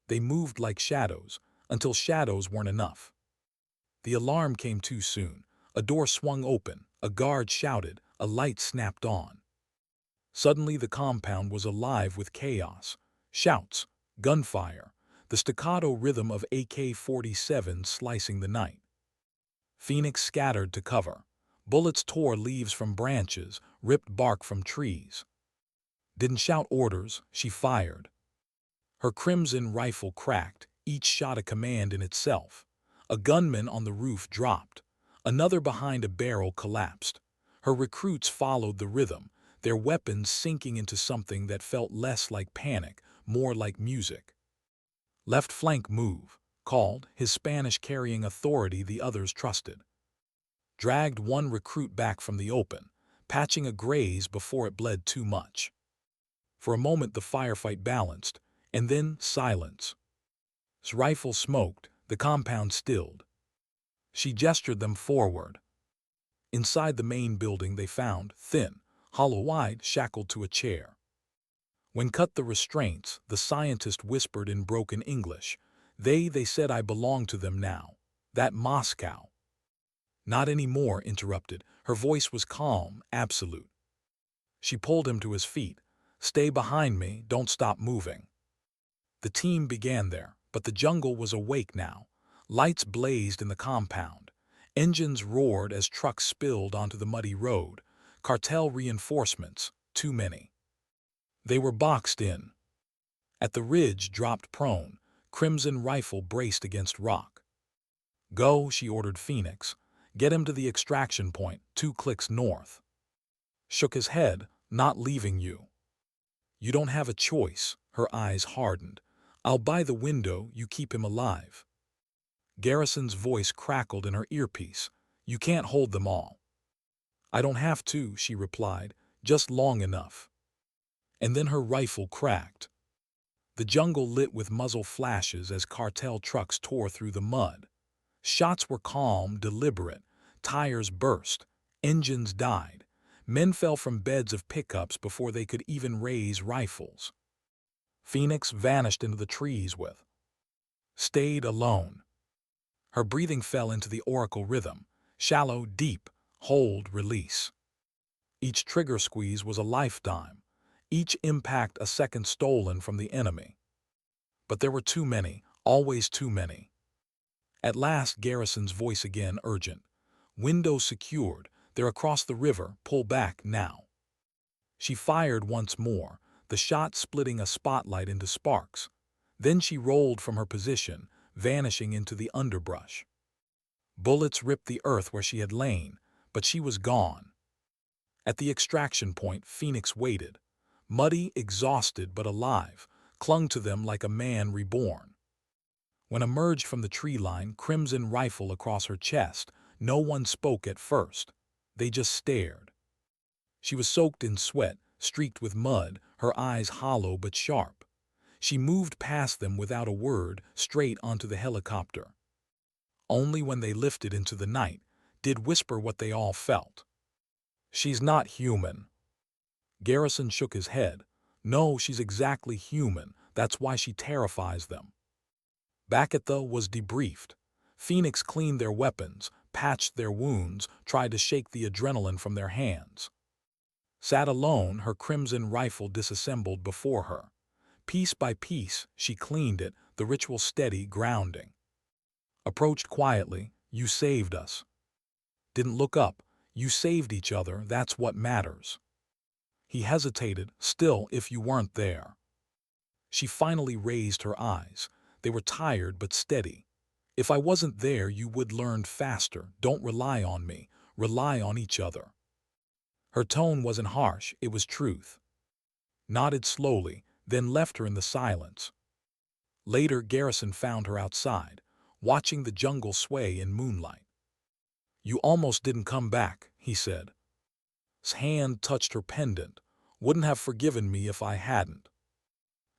They moved like shadows, until shadows weren't enough. The alarm came too soon. A door swung open, a guard shouted, a light snapped on. Suddenly the compound was alive with chaos. Shouts, gunfire, the staccato rhythm of AK-47 slicing the night. Phoenix scattered to cover. Bullets tore leaves from branches, ripped bark from trees. Didn't shout orders, she fired. Her crimson rifle cracked, each shot a command in itself. A gunman on the roof dropped. Another behind a barrel collapsed. Her recruits followed the rhythm, their weapons sinking into something that felt less like panic, more like music. "Left flank move," called, his Spanish carrying authority the others trusted. Dragged one recruit back from the open, patching a graze before it bled too much. For a moment the firefight balanced, and then silence. His rifle smoked, the compound stilled. She gestured them forward. Inside the main building they found, thin, hollow-eyed, shackled to a chair. When cut the restraints, the scientist whispered in broken English, They said I belong to them now. That Moscow." "Not anymore," interrupted. Her voice was calm, absolute. She pulled him to his feet. "Stay behind me, don't stop moving." The team began there, but the jungle was awake now. Lights blazed in the compound. Engines roared as trucks spilled onto the muddy road. Cartel reinforcements, too many. They were boxed in. At the ridge, dropped prone, crimson rifle braced against rock. "Go," she ordered Phoenix. "Get him to the extraction point, 2 clicks north." Shook his head. "Not leaving you." "You don't have a choice." Her eyes hardened. "I'll buy the window, you keep him alive." Garrison's voice crackled in her earpiece. "You can't hold them all." "I don't have to," she replied, "just long enough." And then her rifle cracked. The jungle lit with muzzle flashes as cartel trucks tore through the mud. Shots were calm, deliberate. Tires burst. Engines died. Men fell from beds of pickups before they could even raise rifles. Phoenix vanished into the trees with. Stayed alone. Her breathing fell into the oracle rhythm. Shallow, deep, hold, release. Each trigger squeeze was a lifetime. Each impact a second stolen from the enemy. But there were too many, always too many. At last Garrison's voice again, urgent. "Window secured. They're across the river. Pull back now." She fired once more, the shot splitting a spotlight into sparks. Then she rolled from her position, vanishing into the underbrush. Bullets ripped the earth where she had lain, but she was gone. At the extraction point, Phoenix waited. Muddy, exhausted but alive, clung to them like a man reborn. When emerged from the tree line, crimson rifle across her chest, no one spoke at first. They just stared. She was soaked in sweat, streaked with mud, her eyes hollow but sharp. She moved past them without a word, straight onto the helicopter. Only when they lifted into the night did whisper what they all felt. "She's not human." Garrison shook his head. "No, she's exactly human. That's why she terrifies them." Beckett was debriefed. Phoenix cleaned their weapons, patched their wounds, tried to shake the adrenaline from their hands. Sat alone, her crimson rifle disassembled before her. Piece by piece, she cleaned it, the ritual steady, grounding. Approached quietly. "You saved us." Didn't look up. "You saved each other, that's what matters." He hesitated. "Still, if you weren't there." She finally raised her eyes. They were tired but steady. If I wasn't there, you would learn faster. Don't rely on me. Rely on each other." Her tone wasn't harsh, it was truth. Nodded slowly, then left her in the silence. Later, Garrison found her outside, watching the jungle sway in moonlight. "You almost didn't come back," he said. His hand touched her pendant. "Wouldn't have forgiven me if I hadn't."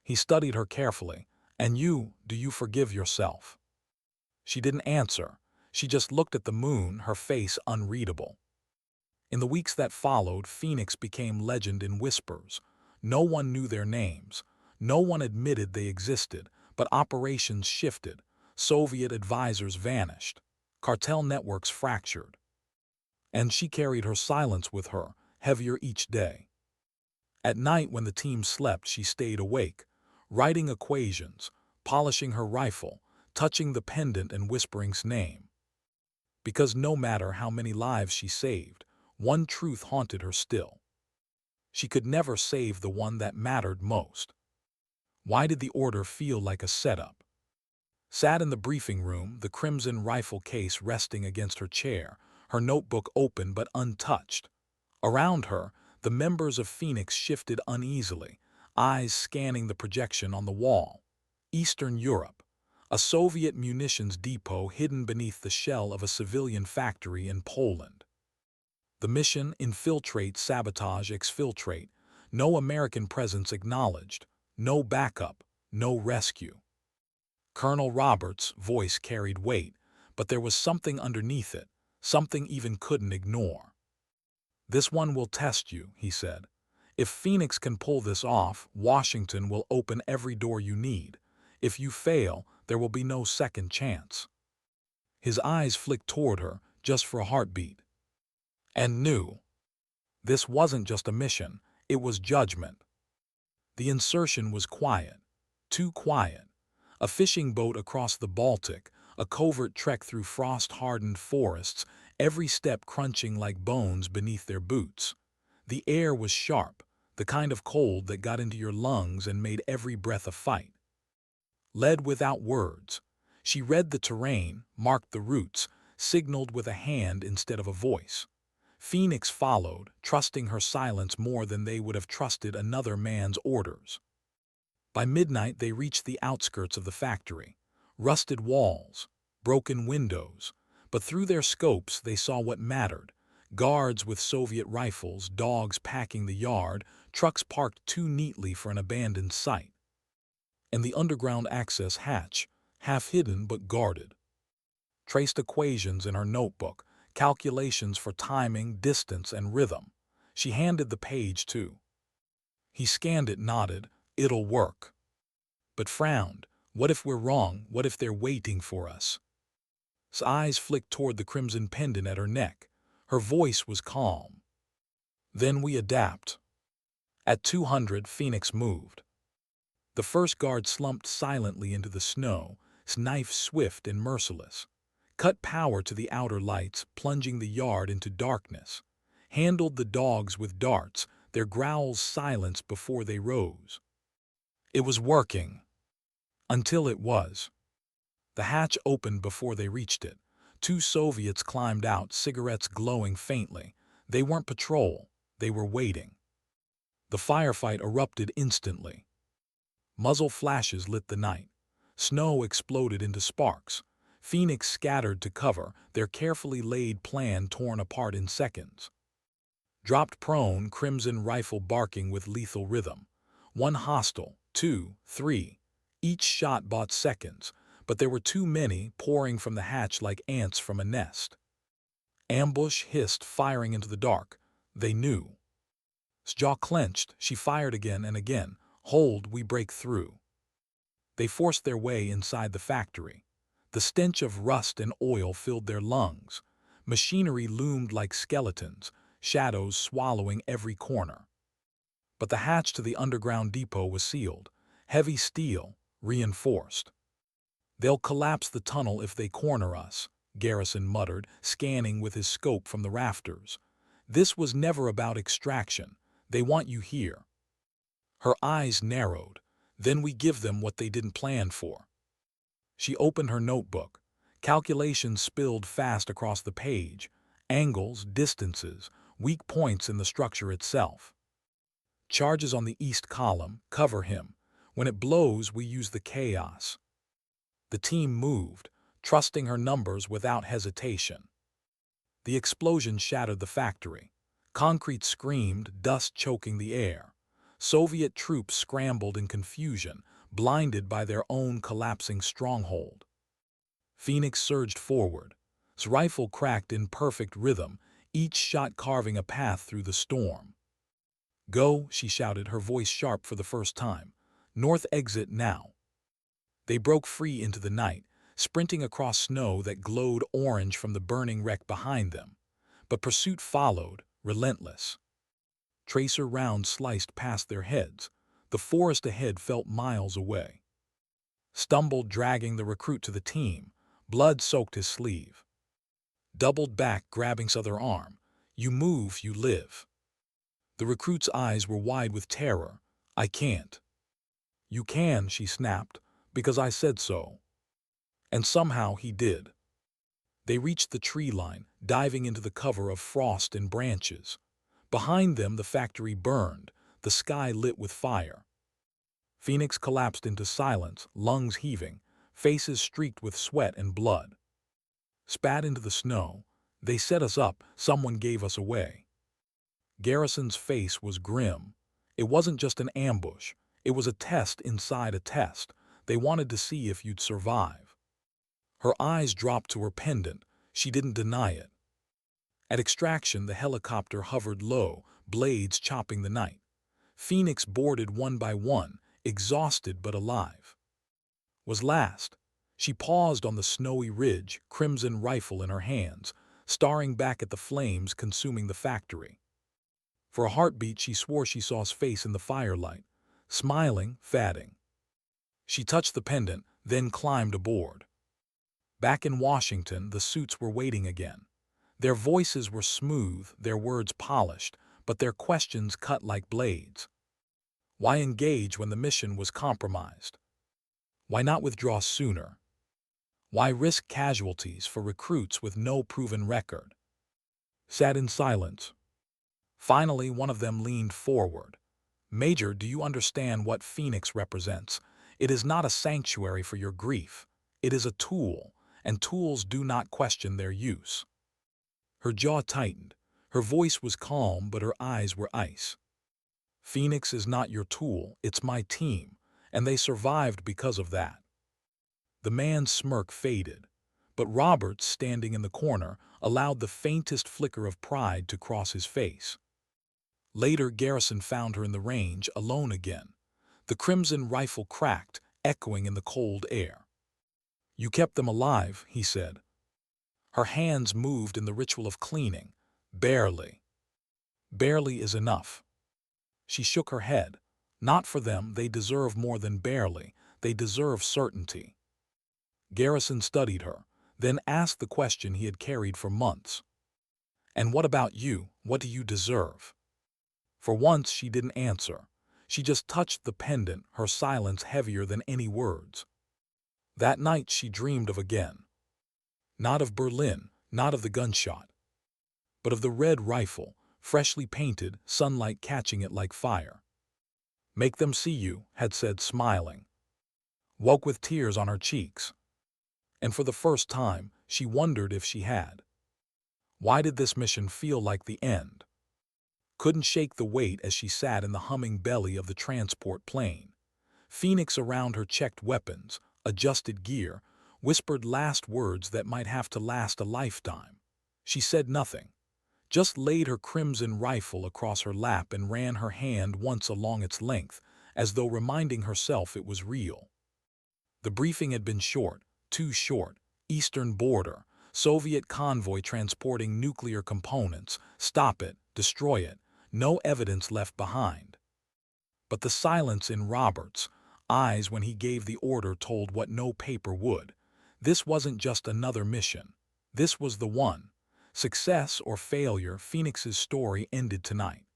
He studied her carefully. "And you, do you forgive yourself?" She didn't answer. She just looked at the moon, her face unreadable. In the weeks that followed, Phoenix became legend in whispers. No one knew their names. No one admitted they existed, but operations shifted. Soviet advisors vanished. Cartel networks fractured. And she carried her silence with her, heavier each day. At night when the team slept, she stayed awake, writing equations, polishing her rifle, touching the pendant and whispering's name. Because no matter how many lives she saved, one truth haunted her still. She could never save the one that mattered most. Why did the order feel like a setup? Sat in the briefing room, the crimson rifle case resting against her chair, her notebook open but untouched. Around her, the members of Phoenix shifted uneasily, eyes scanning the projection on the wall. Eastern Europe, a Soviet munitions depot hidden beneath the shell of a civilian factory in Poland. The mission: infiltrate, sabotage, exfiltrate. No American presence acknowledged, no backup, no rescue. Colonel Roberts' voice carried weight, but there was something underneath it, something even couldn't ignore. "This one will test you," he said. "If Phoenix can pull this off, Washington will open every door you need. If you fail, there will be no second chance." His eyes flicked toward her, just for a heartbeat. And knew. This wasn't just a mission, it was judgment. The insertion was quiet, too quiet. A fishing boat across the Baltic, a covert trek through frost-hardened forests, every step crunching like bones beneath their boots. The air was sharp, the kind of cold that got into your lungs and made every breath a fight. Led without words, she read the terrain, marked the routes, signaled with a hand instead of a voice. Phoenix followed, trusting her silence more than they would have trusted another man's orders. By midnight they reached the outskirts of the factory. Rusted walls, broken windows, but through their scopes they saw what mattered. Guards with Soviet rifles, dogs packing the yard, trucks parked too neatly for an abandoned site. And the underground access hatch, half hidden but guarded. Traced equations in her notebook, calculations for timing, distance, and rhythm. She handed the page to. He scanned it, nodded. "It'll work." But frowned. "What if we're wrong? What if they're waiting for us?" His eyes flicked toward the crimson pendant at her neck. Her voice was calm. "Then we adapt." At 200, Phoenix moved. The first guard slumped silently into the snow, his knife swift and merciless. Cut power to the outer lights, plunging the yard into darkness. Handled the dogs with darts, their growls silenced before they rose. It was working. Until it was. The hatch opened before they reached it. Two Soviets climbed out, cigarettes glowing faintly. They weren't patrol, they were waiting. The firefight erupted instantly. Muzzle flashes lit the night. Snow exploded into sparks. Phoenix scattered to cover, their carefully laid plan torn apart in seconds. Dropped prone, crimson rifle barking with lethal rhythm. One hostile, two, three. Each shot bought seconds, but there were too many, pouring from the hatch like ants from a nest. Ambush hissed, firing into the dark. They knew. His jaw clenched, she fired again and again. "Hold, we break through." They forced their way inside the factory. The stench of rust and oil filled their lungs. Machinery loomed like skeletons, shadows swallowing every corner. But the hatch to the underground depot was sealed. Heavy steel, reinforced. "They'll collapse the tunnel if they corner us," Garrison muttered, scanning with his scope from the rafters. "This was never about extraction. They want you here." Her eyes narrowed. "Then we give them what they didn't plan for." She opened her notebook. Calculations spilled fast across the page, angles, distances, weak points in the structure itself. Charges on the east column, cover him. When it blows, we use the chaos. The team moved, trusting her numbers without hesitation. The explosion shattered the factory. Concrete screamed, dust choking the air. Soviet troops scrambled in confusion, blinded by their own collapsing stronghold. Phoenix surged forward. His rifle cracked in perfect rhythm, each shot carving a path through the storm. "Go," she shouted, her voice sharp for the first time. "North exit now." They broke free into the night, sprinting across snow that glowed orange from the burning wreck behind them. But pursuit followed, relentless. Tracer rounds sliced past their heads. The forest ahead felt miles away. Stumbled, dragging the recruit to the team. Blood soaked his sleeve. Doubled back, grabbing his other arm. "You move, you live." The recruit's eyes were wide with terror. "I can't." "You can," she snapped, "because I said so." And somehow he did. They reached the tree line, diving into the cover of frost and branches. Behind them the factory burned, the sky lit with fire. Phoenix collapsed into silence, lungs heaving, faces streaked with sweat and blood. Spat into the snow. "They set us up, someone gave us away." Garrison's face was grim. It wasn't just an ambush. It was a test inside a test. They wanted to see if you'd survive. Her eyes dropped to her pendant. She didn't deny it. At extraction, the helicopter hovered low, blades chopping the night. Phoenix boarded one by one, exhausted but alive. Was last. She paused on the snowy ridge, crimson rifle in her hands, staring back at the flames consuming the factory. For a heartbeat, she swore she saw his face in the firelight, smiling, fatting. She touched the pendant, then climbed aboard. Back in Washington, the suits were waiting again. Their voices were smooth, their words polished, but their questions cut like blades. Why engage when the mission was compromised? Why not withdraw sooner? Why risk casualties for recruits with no proven record? Sat in silence. Finally, one of them leaned forward. "Major, do you understand what Phoenix represents? It is not a sanctuary for your grief. It is a tool, and tools do not question their use." Her jaw tightened. Her voice was calm, but her eyes were ice. "Phoenix is not your tool, it's my team, and they survived because of that." The man's smirk faded, but Roberts, standing in the corner, allowed the faintest flicker of pride to cross his face. Later, Garrison found her in the range, alone again. The crimson rifle cracked, echoing in the cold air. "You kept them alive," he said. Her hands moved in the ritual of cleaning. "Barely." "Barely is enough." She shook her head. "Not for them, they deserve more than barely. They deserve certainty." Garrison studied her, then asked the question he had carried for months. "And what about you? What do you deserve?" For once she didn't answer. She just touched the pendant, her silence heavier than any words. That night she dreamed of again. Not of Berlin, not of the gunshot, but of the red rifle, freshly painted, sunlight catching it like fire. "Make them see you," had said, smiling. Woke with tears on her cheeks. And for the first time, she wondered if she had. Why did this mission feel like the end? Couldn't shake the weight as she sat in the humming belly of the transport plane. Phoenix around her checked weapons, adjusted gear, whispered last words that might have to last a lifetime. She said nothing, just laid her crimson rifle across her lap and ran her hand once along its length, as though reminding herself it was real. The briefing had been short, too short. Eastern border, Soviet convoy transporting nuclear components. Stop it, destroy it, no evidence left behind. But the silence in Roberts' eyes when he gave the order told what no paper would. This wasn't just another mission. This was the one. Success or failure, Phoenix's story ended tonight.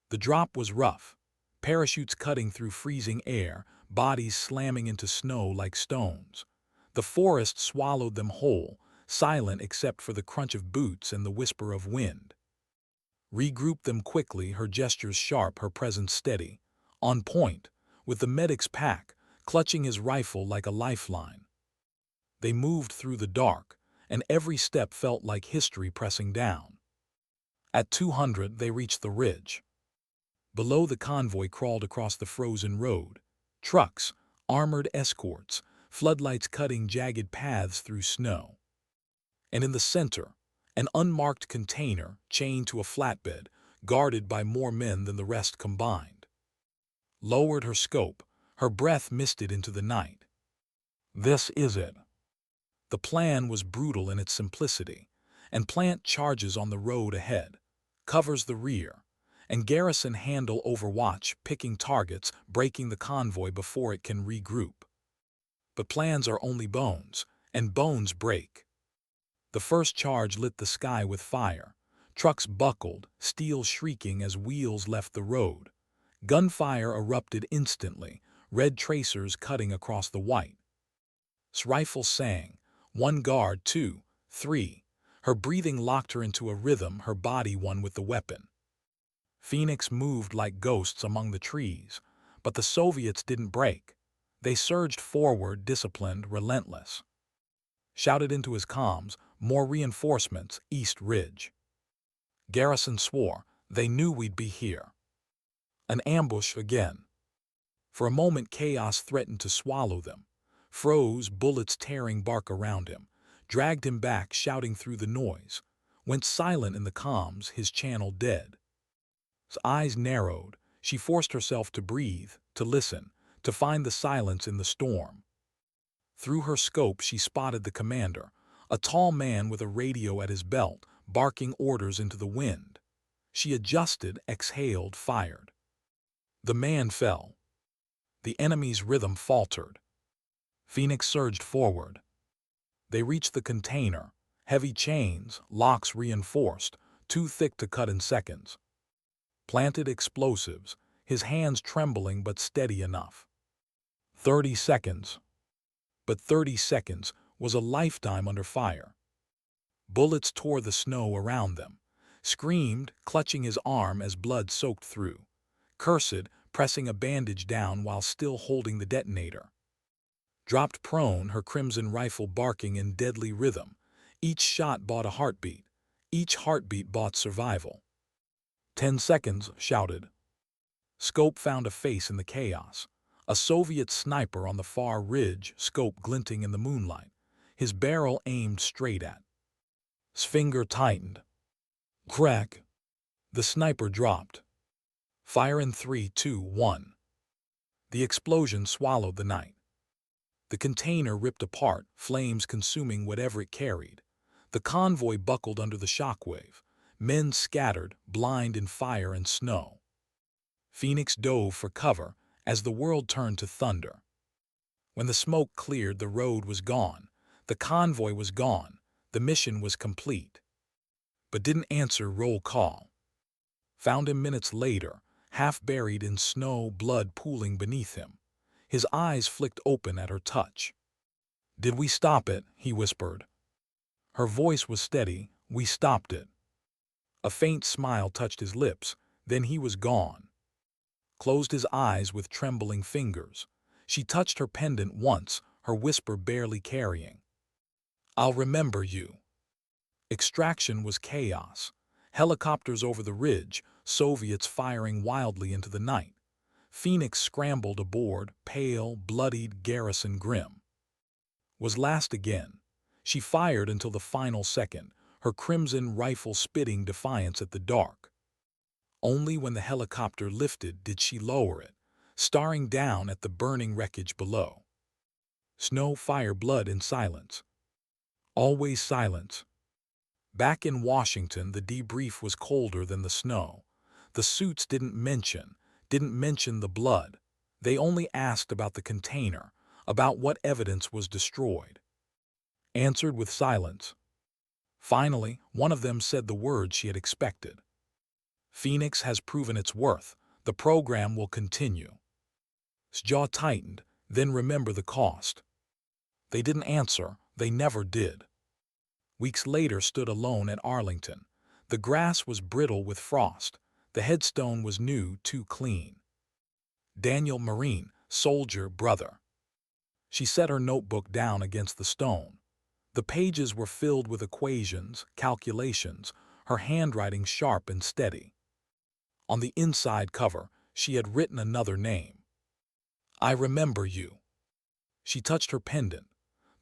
The drop was rough. Parachutes cutting through freezing air, bodies slamming into snow like stones. The forest swallowed them whole, silent except for the crunch of boots and the whisper of wind. Regroup them quickly, her gestures sharp, her presence steady. On point, with the medic's pack, clutching his rifle like a lifeline. They moved through the dark, and every step felt like history pressing down. At 200, they reached the ridge. Below, the convoy crawled across the frozen road. Trucks, armored escorts, floodlights cutting jagged paths through snow. And in the center, an unmarked container chained to a flatbed, guarded by more men than the rest combined. Lowered her scope, her breath misted into the night. This is it. The plan was brutal in its simplicity, and Plant charges on the road ahead, covers the rear, and Garrison handle Overwatch, picking targets, breaking the convoy before it can regroup. But plans are only bones, and bones break. The first charge lit the sky with fire. Trucks buckled, steel shrieking as wheels left the road. Gunfire erupted instantly, red tracers cutting across the white. Rifles sang, one guard, two, three. Her breathing locked her into a rhythm, her body one with the weapon. Phoenix moved like ghosts among the trees, but the Soviets didn't break. They surged forward, disciplined, relentless. Shouted into his comms, more reinforcements, East Ridge. Garrison swore, they knew we'd be here. An ambush again. For a moment, chaos threatened to swallow them. Froze, bullets tearing bark around him. Dragged him back, shouting through the noise. Went silent in the comms, his channel dead. His eyes narrowed. She forced herself to breathe, to listen, to find the silence in the storm. Through her scope, she spotted the commander, a tall man with a radio at his belt, barking orders into the wind. She adjusted, exhaled, fired. The man fell. The enemy's rhythm faltered. Phoenix surged forward. They reached the container, heavy chains, locks reinforced, too thick to cut in seconds. Planted explosives, his hands trembling but steady enough. 30 seconds. But 30 seconds was a lifetime under fire. Bullets tore the snow around them. Screamed, clutching his arm as blood soaked through. Cursed, pressing a bandage down while still holding the detonator. Dropped prone, her crimson rifle barking in deadly rhythm. Each shot bought a heartbeat. Each heartbeat bought survival. 10 seconds, shouted. Scope found a face in the chaos. A Soviet sniper on the far ridge, scope glinting in the moonlight. His barrel aimed straight at. His finger tightened. Crack. The sniper dropped. Fire in 3, 2, 1. The explosion swallowed the night. The container ripped apart, flames consuming whatever it carried. The convoy buckled under the shockwave. Men scattered, blind in fire and snow. Phoenix dove for cover as the world turned to thunder. When the smoke cleared, the road was gone. The convoy was gone. The mission was complete. But didn't answer roll call. Found him minutes later, half buried in snow, blood pooling beneath him. His eyes flicked open at her touch. "Did we stop it?" he whispered. Her voice was steady. "We stopped it." A faint smile touched his lips, then he was gone. Closed his eyes with trembling fingers. She touched her pendant once, her whisper barely carrying. "I'll remember you." Extraction was chaos. Helicopters over the ridge, Soviets firing wildly into the night. Phoenix scrambled aboard, pale, bloodied, Garrison grim. Was last again. She fired until the final second, her crimson rifle spitting defiance at the dark. Only when the helicopter lifted did she lower it, staring down at the burning wreckage below. Snow, fire, blood, and silence. Always silence. Back in Washington, the debrief was colder than the snow. The suits didn't mention the blood. They only asked about the container, about what evidence was destroyed. Answered with silence. Finally, one of them said the words she had expected. "Phoenix has proven its worth. The program will continue." His jaw tightened, then remember the cost. They didn't answer, they never did. Weeks later stood alone at Arlington. The grass was brittle with frost. The headstone was new, too clean. Daniel Marine, soldier, brother. She set her notebook down against the stone. The pages were filled with equations, calculations, her handwriting sharp and steady. On the inside cover, she had written another name. I remember you. She touched her pendant.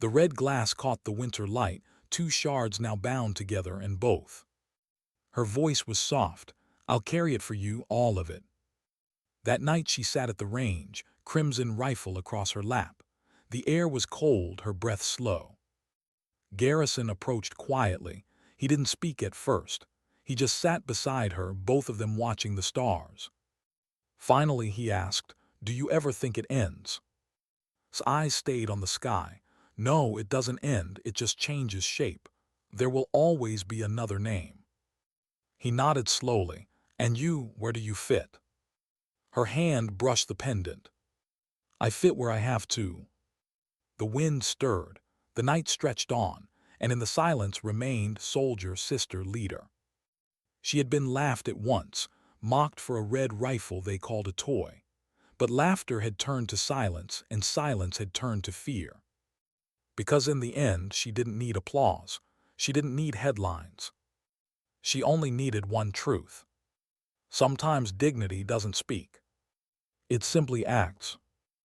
The red glass caught the winter light, two shards now bound together in both. Her voice was soft. I'll carry it for you, all of it. That night she sat at the range, crimson rifle across her lap. The air was cold, her breath slow. Garrison approached quietly. He didn't speak at first. He just sat beside her, both of them watching the stars. Finally he asked, "Do you ever think it ends?" His eyes stayed on the sky. No, it doesn't end, it just changes shape. There will always be another name. He nodded slowly. And you, where do you fit? Her hand brushed the pendant. I fit where I have to. The wind stirred. The night stretched on, and in the silence remained soldier, sister, leader. She had been laughed at once, mocked for a red rifle they called a toy. But laughter had turned to silence, and silence had turned to fear. Because in the end, she didn't need applause. She didn't need headlines. She only needed one truth. Sometimes dignity doesn't speak. It simply acts.